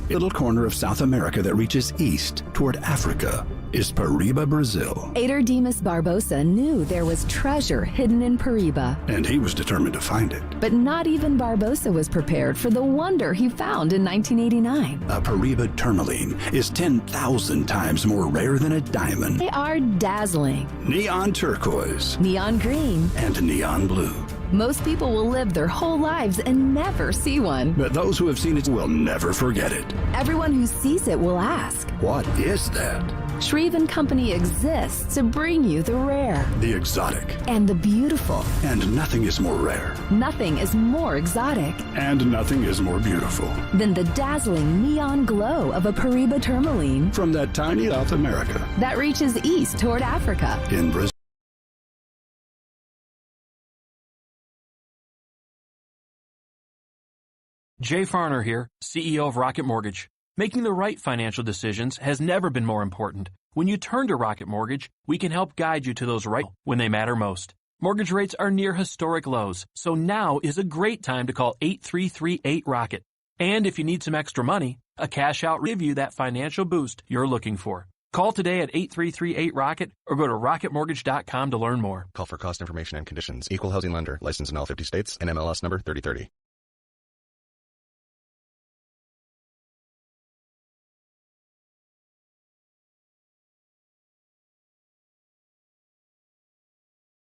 Little corner of South America that reaches east toward Africa is Paraíba, Brazil. Ader Dimas Barbosa knew there was treasure hidden in Paraíba. And he was determined to find it. But not even Barbosa was prepared for the wonder he found in 1989. A Paraíba tourmaline is 10,000 times more rare than a diamond. They are dazzling. Neon turquoise. Neon green. And neon blue. Most people will live their whole lives and never see one. But those who have seen it will never forget it. Everyone who sees it will ask, what is that? Shreve & Company exists to bring you the rare, the exotic, and the beautiful. And nothing is more rare. Nothing is more exotic. And nothing is more beautiful than the dazzling neon glow of a Paraíba tourmaline. From that tiny South America that reaches east toward Africa. In Brazil. Jay Farner here, CEO of Rocket Mortgage. Making the right financial decisions has never been more important. When you turn to Rocket Mortgage, we can help guide you to those right when they matter most. Mortgage rates are near historic lows, so now is a great time to call 8338-ROCKET. And if you need some extra money, a cash out will give you that financial boost you're looking for. Call today at 8338-ROCKET or go to rocketmortgage.com to learn more. Call for cost information and conditions. Equal housing lender. Licensed in all 50 states. NMLS number 3030.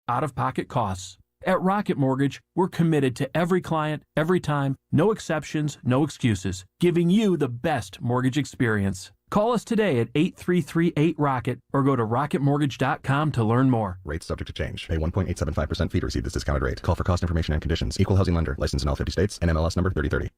Out-of-pocket costs. At Rocket Mortgage, we're committed to every client, every time, no exceptions, no excuses, giving you the best mortgage experience. Call us today at 8338-ROCKET or go to rocketmortgage.com to learn more. Rates subject to change. Pay 1.875% fee to receive this discounted rate. Call for cost information and conditions. Equal housing lender. Licensed in all 50 states. NMLS number 3030.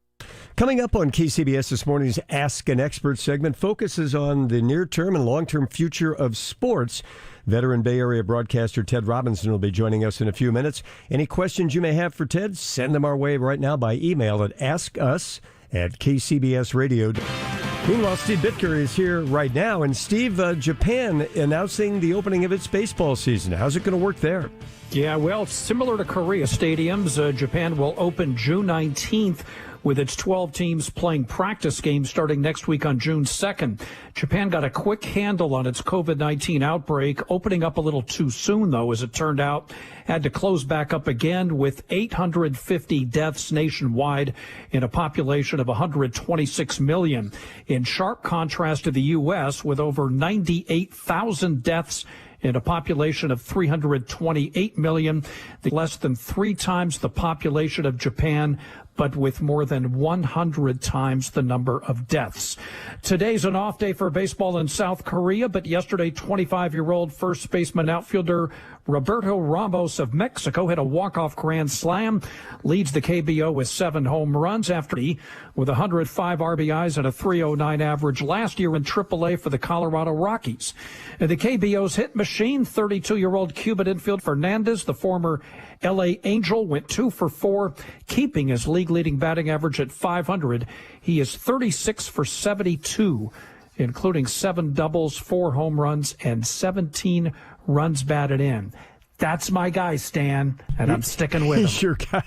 Coming up on KCBS this morning's Ask an Expert segment focuses on the near-term and long-term future of sports. Veteran Bay Area broadcaster Ted Robinson will be joining us in a few minutes. Any questions you may have for Ted, send them our way right now by email at askus@kcbsradio.com. Meanwhile, Steve Bitker is here right now. And Steve, Japan announcing the opening of its baseball season. How's it going to work there? Yeah, well, similar to Korea stadiums, Japan will open June 19th with its 12 teams playing practice games starting next week on June 2nd. Japan got a quick handle on its COVID-19 outbreak, opening up a little too soon, though, as it turned out. Had to close back up again with 850 deaths nationwide in a population of 126 million. In sharp contrast to the U.S., with over 98,000 deaths in a population of 328 million, less than 3 times the population of Japan, but with more than 100 times the number of deaths. Today's an off day for baseball in South Korea, but yesterday 25-year-old first baseman outfielder Roberto Ramos of Mexico hit a walk-off grand slam, leads the KBO with 7 home runs after he, with 105 RBIs and a .309 average last year in AAA for the Colorado Rockies. And the KBO's hit machine, 32-year-old Cuban infield Fernandez, the former LA Angel, went 2 for 4, keeping his league-leading batting average at .500. He is 36 for 72 including 7 doubles, 4 home runs, and 17 runs batted in. That's my guy, Stan, and I'm sticking with him. He's your guy.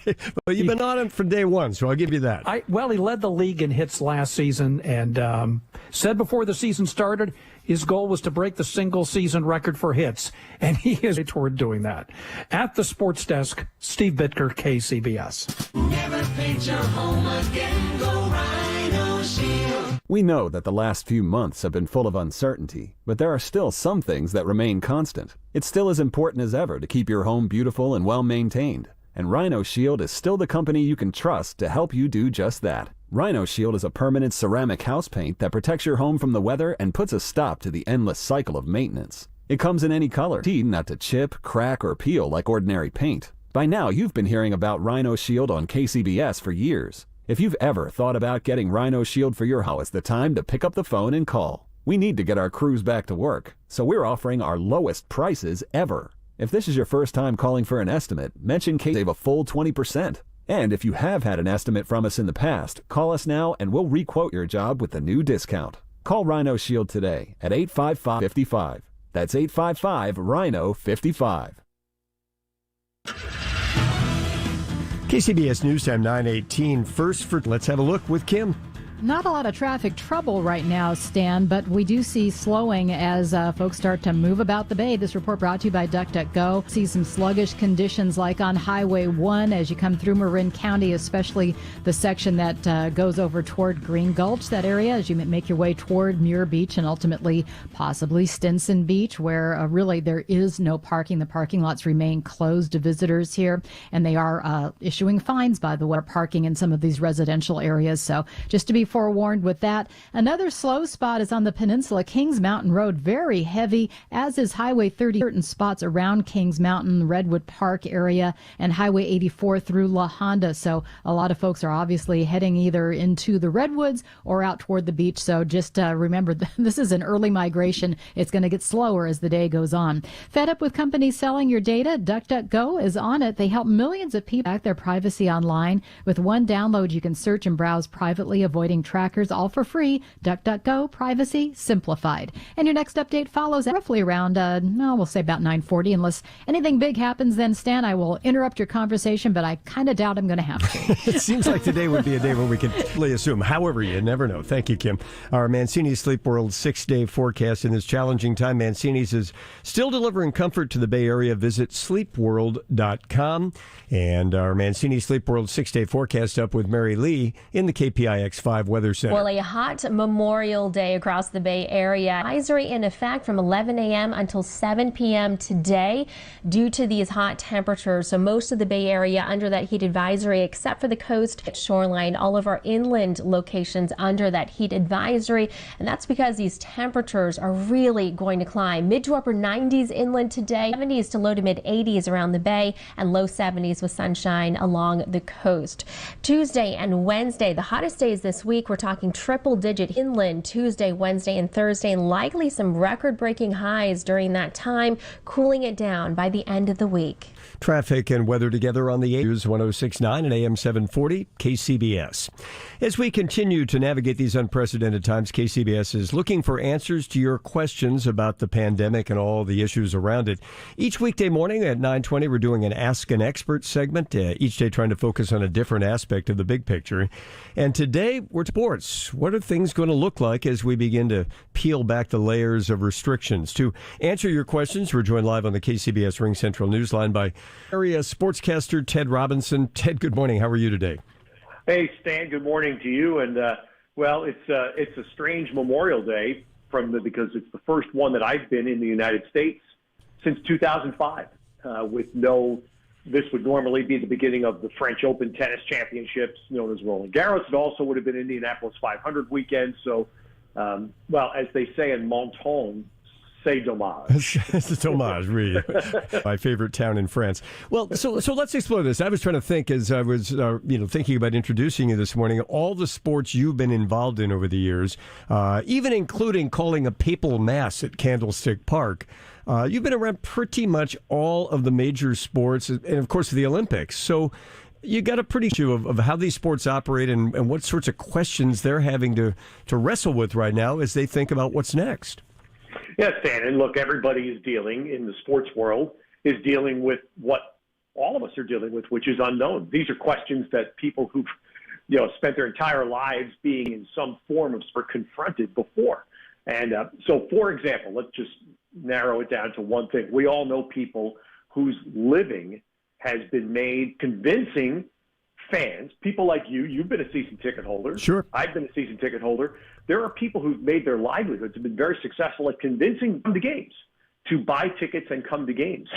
Well, you've been on him from day one, so I'll give you that. He led the league in hits last season, and said before the season started his goal was to break the single-season record for hits, and he is toward doing that. At the sports desk, Steve Bitker, KCBS. Never paint your home again. Go Rhino Shield. We know that the last few months have been full of uncertainty, but there are still some things that remain constant. It's still as important as ever to keep your home beautiful and well-maintained, and Rhino Shield is still the company you can trust to help you do just that. Rhino Shield is a permanent ceramic house paint that protects your home from the weather and puts a stop to the endless cycle of maintenance. It comes in any color, not to chip, crack, or peel like ordinary paint. By now, you've been hearing about Rhino Shield on KCBS for years. If you've ever thought about getting Rhino Shield for your house, it's the time to pick up the phone and call. We need to get our crews back to work, so we're offering our lowest prices ever. If this is your first time calling for an estimate, mention K save a full 20%. And if you have had an estimate from us in the past, call us now and we'll requote your job with the new discount. Call Rhino Shield today at 855-55. That's 855-RHINO-55. KCBS News Time 9:18. First, let's have a look with Kim. Not a lot of traffic trouble right now, Stan, but we do see slowing as folks start to move about the bay. This report brought to you by DuckDuckGo. See some sluggish conditions like on Highway 1 as you come through Marin County, especially the section that goes over toward Green Gulch, that area, as you make your way toward Muir Beach and ultimately possibly Stinson Beach, where really there is no parking. The parking lots remain closed to visitors here, and they are issuing fines, by the way, parking in some of these residential areas. So just to be forewarned with that. Another slow spot is on the peninsula, Kings Mountain Road, very heavy, as is Highway 30, certain spots around Kings Mountain, Redwood Park area, and Highway 84 through La Honda. So a lot of folks are obviously heading either into the Redwoods or out toward the beach. So just remember, this is an early migration. It's going to get slower as the day goes on. Fed up with companies selling your data? DuckDuckGo is on it. They help millions of people back their privacy online. With one download, you can search and browse privately, avoiding trackers, all for free. DuckDuckGo, privacy simplified. And your next update follows roughly around, we'll say about 9:40. Unless anything big happens, then, Stan, I will interrupt your conversation, but I kind of doubt I'm going to have to. It seems like today would be a day when we could really assume. However, you never know. Thank you, Kim. Our Mancini's Sleep World 6-day forecast in this challenging time. Mancini's is still delivering comfort to the Bay Area. Visit sleepworld.com. And our Mancini Sleep World 6-day forecast up with Mary Lee in the KPIX 5 Weather Center. Well, a hot Memorial Day across the Bay Area. Advisory in effect from 11 a.m. until 7 p.m. today due to these hot temperatures. So most of the Bay Area under that heat advisory, except for the coast shoreline, all of our inland locations under that heat advisory. And that's because these temperatures are really going to climb. Mid to upper 90s inland today, 70s to low to mid 80s around the bay, and low 70s with sunshine along the coast. Tuesday and Wednesday, the hottest days this week. We're talking triple-digit inland Tuesday, Wednesday, and Thursday, and likely some record-breaking highs during that time, cooling it down by the end of the week. Traffic and weather together on the News 106.9 and AM 740 KCBS. As we continue to navigate these unprecedented times, KCBS is looking for answers to your questions about the pandemic and all the issues around it. Each weekday morning at 9:20, we're doing an Ask an Expert segment, each day trying to focus on a different aspect of the big picture. And today, we're sports. What are things going to look like as we begin to peel back the layers of restrictions? To answer your questions, we're joined live on the KCBS Ring Central Newsline by area sportscaster Ted Robinson. Ted, good morning. How are you today? Hey, Stan. Good morning to you. And it's a strange Memorial Day because it's the first one that I've been in the United States since 2005. This would normally be the beginning of the French Open tennis championships, known as Roland Garros. It also would have been Indianapolis 500 weekend. So, as they say in Menton, c'est dommage. C'est dommage, really. My favorite town in France. Well, so let's explore this. I was trying to think as I was, thinking about introducing you this morning, all the sports you've been involved in over the years, even including calling a papal mass at Candlestick Park. You've been around pretty much all of the major sports and, of course, the Olympics. So You got a pretty view of how these sports operate and what sorts of questions they're having to wrestle with right now as they think about what's next. Yes, Dan, and look, everybody is dealing in the sports world is dealing with what all of us are dealing with, which is unknown. These are questions that people who've spent their entire lives being in some form of sport confronted before. And so, for example, let's just narrow it down to one thing. We all know people whose living has been made convincing fans, people like you. You've been a season ticket holder. Sure. I've been a season ticket holder. There are people who've made their livelihoods, have been very successful at convincing them to come to games, to buy tickets and come to games.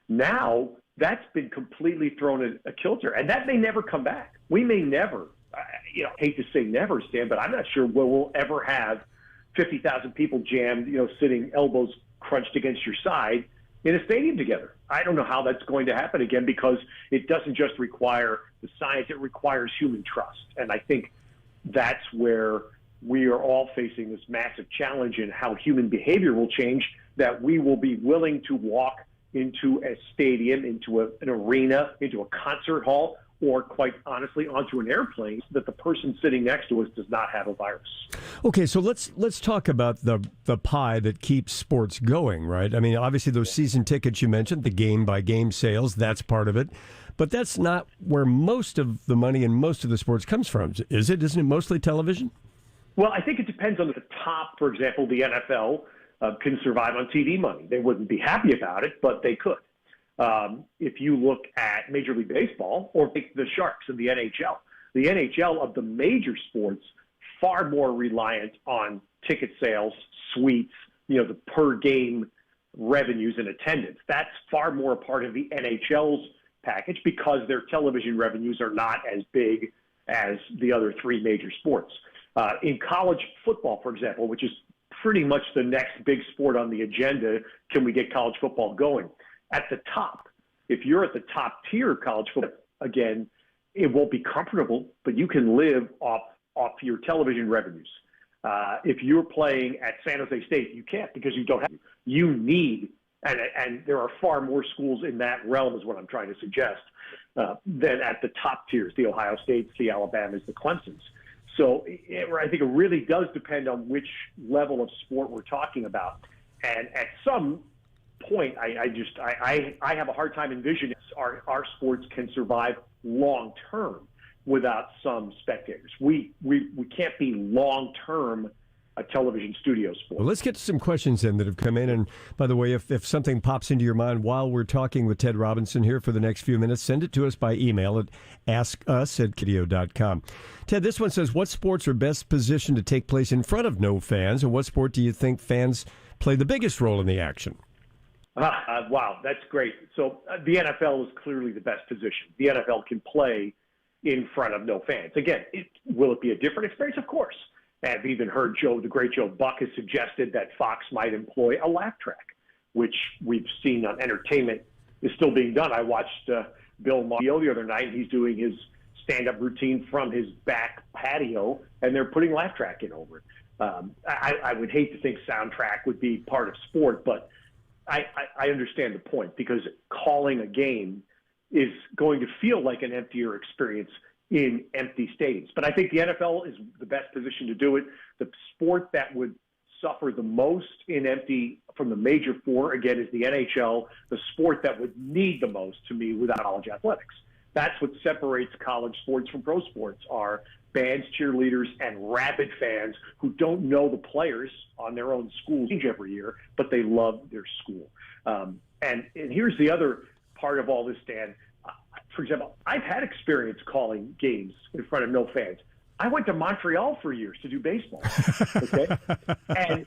Now, that's been completely thrown a kilter, and that may never come back. We may never, hate to say never, Stan, but I'm not sure we'll ever have 50,000 people jammed, sitting elbows crunched against your side in a stadium together. I don't know how that's going to happen again, because it doesn't just require the science, it requires human trust. And I think that's where we are all facing this massive challenge in how human behavior will change, that we will be willing to walk into a stadium, into an arena, into a concert hall, or quite honestly, onto an airplane, that the person sitting next to us does not have a virus. Okay, so let's talk about the pie that keeps sports going, right? I mean, obviously those season tickets you mentioned, the game-by-game sales, that's part of it. But that's not where most of the money in most of the sports comes from, is it? Isn't it mostly television? Well, I think it depends on the top. For example, the NFL can survive on TV money. They wouldn't be happy about it, but they could. If you look at Major League Baseball or the Sharks and the NHL of the major sports, far more reliant on ticket sales, suites, the per game revenues and attendance. That's far more a part of the NHL's package, because their television revenues are not as big as the other three major sports. In college football, for example, which is pretty much the next big sport on the agenda, can we get college football going? At the top, if you're at the top tier of college football, again, it won't be comfortable, but you can live off your television revenues. If you're playing at San Jose State, you can't, because you don't have. You need, and there are far more schools in that realm, is what I'm trying to suggest, than at the top tiers, the Ohio States, the Alabamas, the Clemsons. So I think it really does depend on which level of sport we're talking about. And at some point, I have a hard time envisioning our sports can survive long term without some spectators. We can't be long term a television studio sport. Well, let's get to some questions then that have come in. And by the way, if something pops into your mind while we're talking with Ted Robinson here for the next few minutes, send it to us by email at askus@kdo.com. Ted, this one says, what sports are best positioned to take place in front of no fans, and what sport do you think fans play the biggest role in the action? Wow, that's great. So the NFL is clearly the best position. The NFL can play in front of no fans. Again, will it be a different experience? Of course. I've even heard the great Joe Buck has suggested that Fox might employ a laugh track, which we've seen on entertainment is still being done. I watched Bill Maher the other night. He's doing his stand-up routine from his back patio, and they're putting laugh track in over it. I would hate to think soundtrack would be part of sport, but I understand the point, because calling a game is going to feel like an emptier experience in empty stadiums. But I think the NFL is the best position to do it. The sport that would suffer the most in empty from the major four, again, is the NHL. The sport that would need the most, to me, without college athletics. That's what separates college sports from pro sports, are bands, cheerleaders, and rabid fans who don't know the players on their own school every year, but they love their school. And here's the other part of all this, Dan. For example, I've had experience calling games in front of no fans. I went to Montreal for years to do baseball. Okay,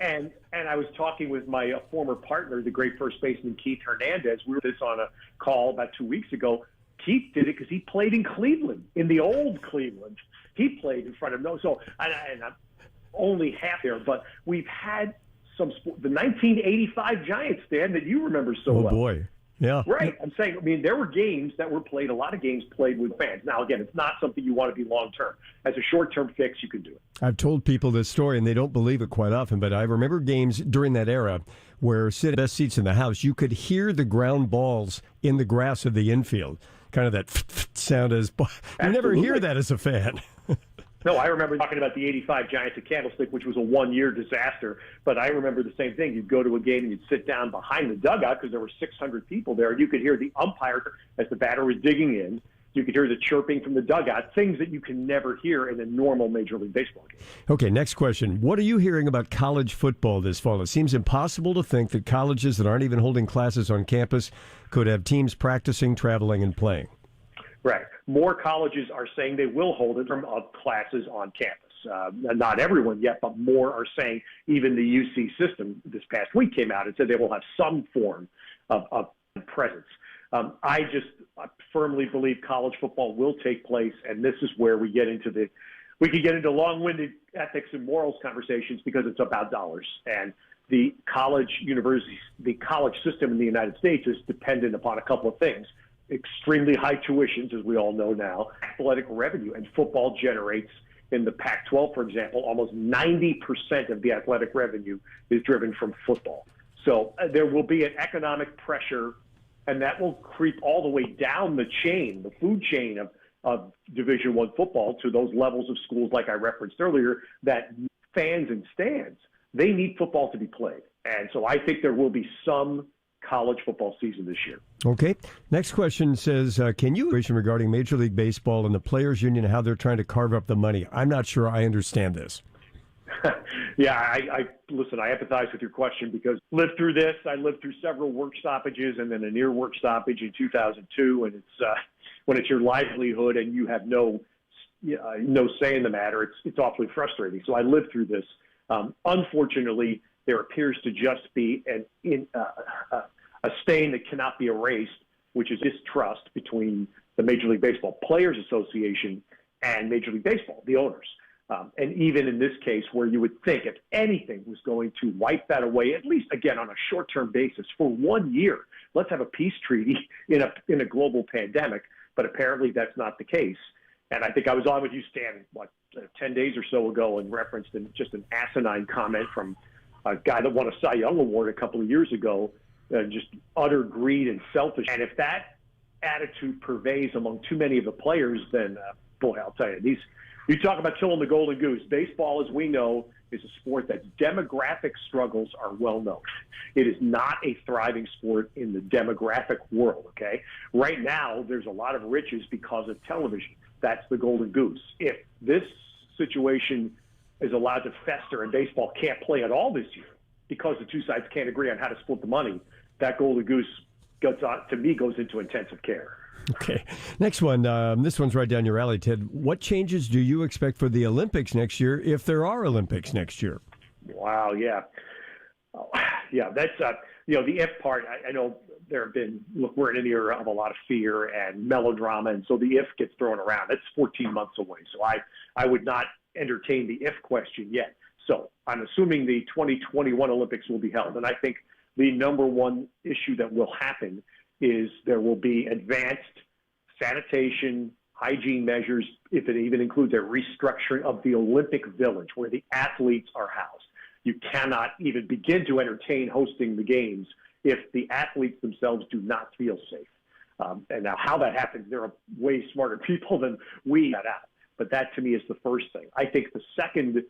and I was talking with my former partner, the great first baseman Keith Hernandez. We were this on a call about 2 weeks ago. Keith did it because he played in Cleveland, in the old Cleveland. He played in front of no. So and I'm only half there, but we've had some sport. The 1985 Giants, Dan, that you remember so well. Oh boy. Yeah. Right. I'm saying, there were games that were played, a lot of games played with fans. Now, again, it's not something you want to be long-term. As a short-term fix, you can do it. I've told people this story, and they don't believe it quite often, but I remember games during that era where best seats in the house, you could hear the ground balls in the grass of the infield, kind of that sound as you never hear that as a fan. No, I remember talking about the 85 Giants at Candlestick, which was a one-year disaster. But I remember the same thing. You'd go to a game and you'd sit down behind the dugout because there were 600 people there, and you could hear the umpire as the batter was digging in. You could hear the chirping from the dugout, things that you can never hear in a normal Major League Baseball game. Okay, next question. What are you hearing about college football this fall? It seems impossible to think that colleges that aren't even holding classes on campus could have teams practicing, traveling, and playing. Right. More colleges are saying they will hold it from classes on campus. Not everyone yet, but more are saying. Even the UC system this past week came out and said they will have some form of presence. I firmly believe college football will take place, and this is where we could get into long-winded ethics and morals conversations because it's about dollars. And the college system in the United States is dependent upon a couple of things. Extremely high tuitions, as we all know now, athletic revenue, and football generates, in the Pac-12, for example, almost 90% of the athletic revenue is driven from football. So there will be an economic pressure, and that will creep all the way down the chain, the food chain of Division I football to those levels of schools like I referenced earlier, that fans and stands, they need football to be played. And so I think there will be some college football season this year. Okay. Next question says, can you regarding Major League Baseball and the Players Union, how they're trying to carve up the money? I'm not sure I understand this. Yeah, I listen, I empathize with your question because I lived through this. I lived through several work stoppages and then a near work stoppage in 2002. And it's when it's your livelihood and you have no say in the matter, it's awfully frustrating. So I lived through this. Unfortunately, there appears to just be a stain that cannot be erased, which is distrust between the Major League Baseball Players Association and Major League Baseball, the owners. And even in this case, where you would think if anything was going to wipe that away, at least, again, on a short-term basis for 1 year, let's have a peace treaty in a global pandemic. But apparently that's not the case. And I think I was on with you, Stan, 10 days or so ago and referenced just an asinine comment from a guy that won a Cy Young Award a couple of years ago, just utter greed and selfish. And if that attitude pervades among too many of the players, then, boy, I'll tell you, you talk about killing the golden goose. Baseball, as we know, is a sport that demographic struggles are well known. It is not a thriving sport in the demographic world, okay? Right now, there's a lot of riches because of television. That's the golden goose. If this situation is allowed to fester and baseball can't play at all this year because the two sides can't agree on how to split the money, that golden goose goes into intensive care. Okay. Next one. This one's right down your alley, Ted. What changes do you expect for the Olympics next year, if there are Olympics next year? Wow. Yeah. Yeah. That's, the if part, I know we're in an era of a lot of fear and melodrama. And so the if gets thrown around. It's 14 months away. So I would not entertain the if question yet. So I'm assuming the 2021 Olympics will be held. And I think the number one issue that will happen is there will be advanced sanitation, hygiene measures, if it even includes a restructuring of the Olympic Village where the athletes are housed. You cannot even begin to entertain hosting the games if the athletes themselves do not feel safe. And now how that happens, there are way smarter people than we got out. But that to me is the first thing. I think the second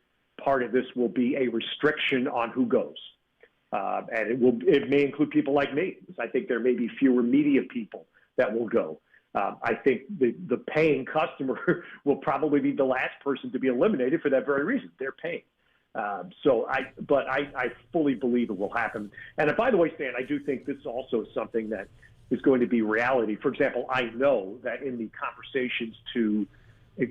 part of this will be a restriction on who goes. And it may include people like me. I think there may be fewer media people that will go. I think the paying customer will probably be the last person to be eliminated for that very reason. They're paying. But I fully believe it will happen. And by the way, Stan, I do think this also is something that is going to be reality. For example, I know that in the conversations to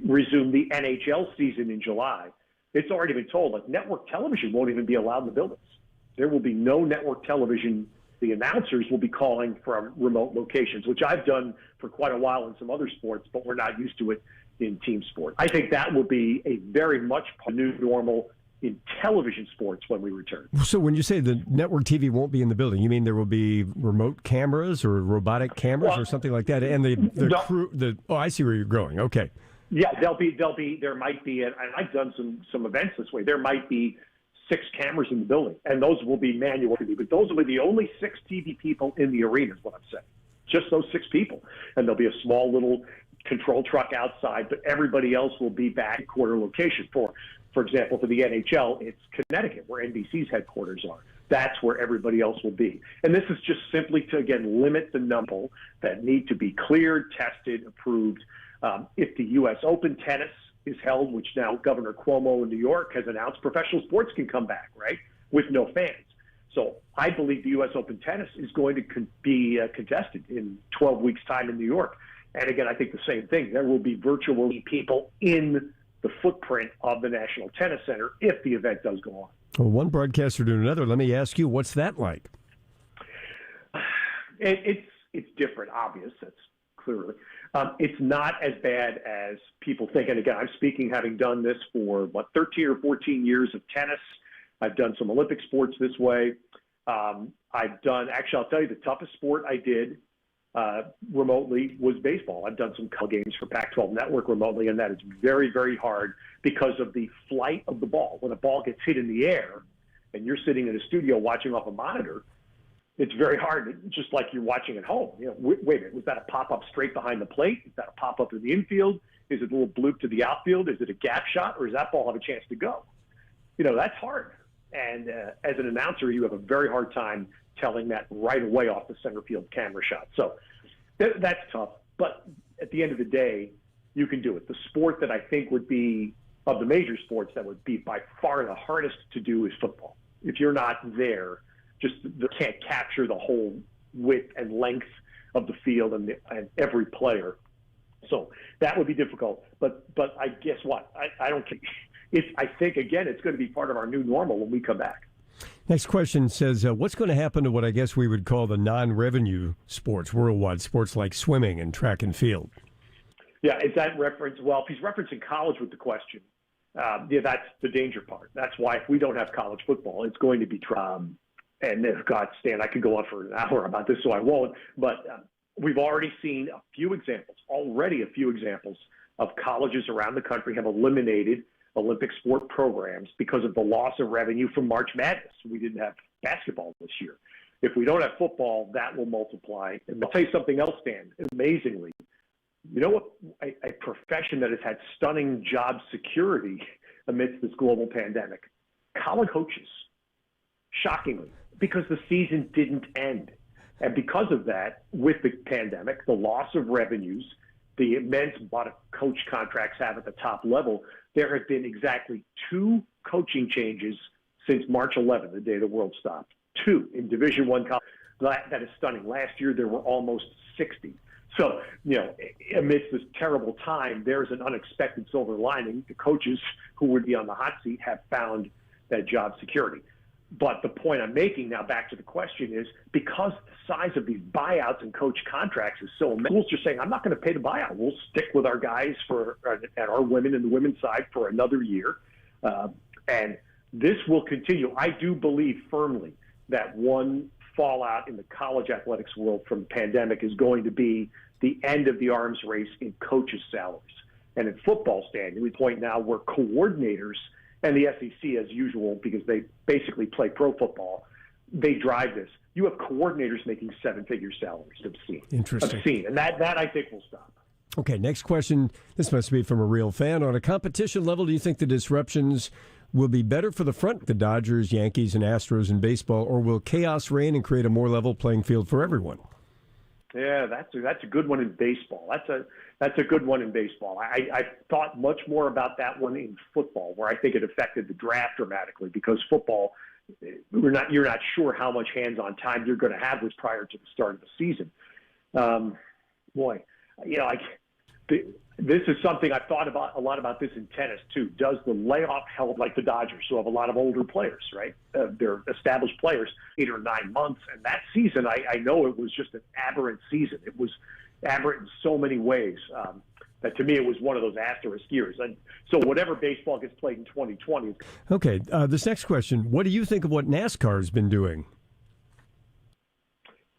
resume the NHL season in July, it's already been told like network television won't even be allowed in the buildings. There will be no network television. The announcers will be calling from remote locations, which I've done for quite a while in some other sports, but we're not used to it in team sport. I think that will be a very much new normal in television sports when we return. So when you say the network TV won't be in the building, you mean there will be remote cameras or robotic cameras or something like that? And I see where you're going. Okay. Yeah, there might be, and I've done some events this way. There might be 6 cameras in the building, and those will be manual TV, but those will be the only 6 TV people in the arena is what I'm saying. just those 6 people. And there'll be a small little control truck outside, but everybody else will be back at quarter location. For example, for the NHL, it's Connecticut, where NBC's headquarters are. That's where everybody else will be. And this is just simply to, again, limit the number that need to be cleared, tested, approved. If the U.S. Open tennis is held, which now Governor Cuomo in New York has announced, professional sports can come back, right, with no fans. So I believe the U.S. Open tennis is going to be contested in 12 weeks' time in New York. And again, I think the same thing. There will be virtual people in the footprint of the National Tennis Center if the event does go on. Well, one broadcaster to another. Let me ask you, what's that like? It's different, obvious. That's clearly. It's not as bad as people think. And again, I'm speaking having done this for, 13 or 14 years of tennis. I've done some Olympic sports this way. I've done, actually, I'll tell you, the toughest sport I did remotely was baseball. I've done some games for Pac-12 Network remotely, and that is very, very hard because of the flight of the ball. When a ball gets hit in the air and you're sitting in a studio watching off a monitor, it's very hard, just like you're watching at home. You know, wait a minute, was that a pop-up straight behind the plate? Is that a pop-up in the infield? Is it a little bloop to the outfield? Is it a gap shot, or does that ball have a chance to go? You know, that's hard. And as an announcer, you have a very hard time telling that right away off the center field camera shot. So that's tough. But at the end of the day, you can do it. The sport that I think would be, of the major sports, that would be by far the hardest to do is football. If you're not there, just can't capture the whole width and length of the field and every player. So that would be difficult. But I guess what? I don't think I think, again, it's going to be part of our new normal when we come back. Next question says, what's going to happen to what I guess we would call the non-revenue sports, worldwide sports like swimming and track and field? Yeah, is that reference? Well, if he's referencing college with the question, that's the danger part. That's why if we don't have college football, it's going to be and if God, Stan, I could go on for an hour about this, so I won't. But we've already seen a few examples of colleges around the country have eliminated Olympic sport programs because of the loss of revenue from March Madness. We didn't have basketball this year. If we don't have football, that will multiply. And I'll tell you something else, Dan, amazingly. You know what? A profession that has had stunning job security amidst this global pandemic? College coaches. Shockingly, because the season didn't end. And because of that, with the pandemic, the loss of revenues, the immense amount of coach contracts have at the top level, there have been exactly 2 coaching changes since March 11, the day the world stopped. 2 in Division I college. That is stunning. Last year, there were almost 60. So, you know, amidst this terrible time, there's an unexpected silver lining. The coaches who would be on the hot seat have found that job security. But the point I'm making now, back to the question, is because the size of these buyouts and coach contracts is so immense, schools are saying, I'm not going to pay the buyout. We'll stick with our guys and our women and the women's side for another year. And this will continue. I do believe firmly that one fallout in the college athletics world from the pandemic is going to be the end of the arms race in coaches' salaries. And in football, Stan, we point now where coordinators and the SEC, as usual, because they basically play pro football, they drive this. You have coordinators making 7-figure salaries. Obscene. Interesting. Obscene. And that I think will stop. Okay, next question. This must be from a real fan. On a competition level, do you think the disruptions will be better for the front, the Dodgers, Yankees, and Astros in baseball, or will chaos reign and create a more level playing field for everyone? Yeah, that's a good one in baseball. That's a good one in baseball. I thought much more about that one in football, where I think it affected the draft dramatically, because football, you're not sure how much hands-on time you're going to have with prior to the start of the season. This is something I've thought about a lot about this in tennis too. Does the layoff help, like the Dodgers, who have a lot of older players, right? They're established players, 8 or 9 months. And that season, I know it was just an aberrant season. It was aberrant in so many ways that to me it was one of those asterisk years. And so whatever baseball gets played in 2020. Okay, this next question, what do you think of what NASCAR has been doing?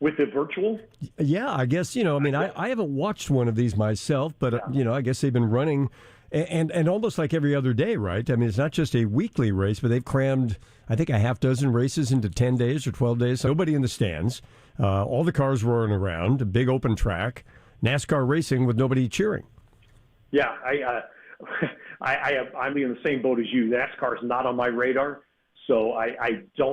With the virtual? Yeah, I guess, I haven't watched one of these myself, but, I guess they've been running And almost like every other day, right? I mean, it's not just a weekly race, but they've crammed, I think, a half dozen races into 10 days or 12 days. So nobody in the stands, all the cars roaring around, a big open track, NASCAR racing with nobody cheering. Yeah, I'm in the same boat as you. NASCAR is not on my radar, so I don't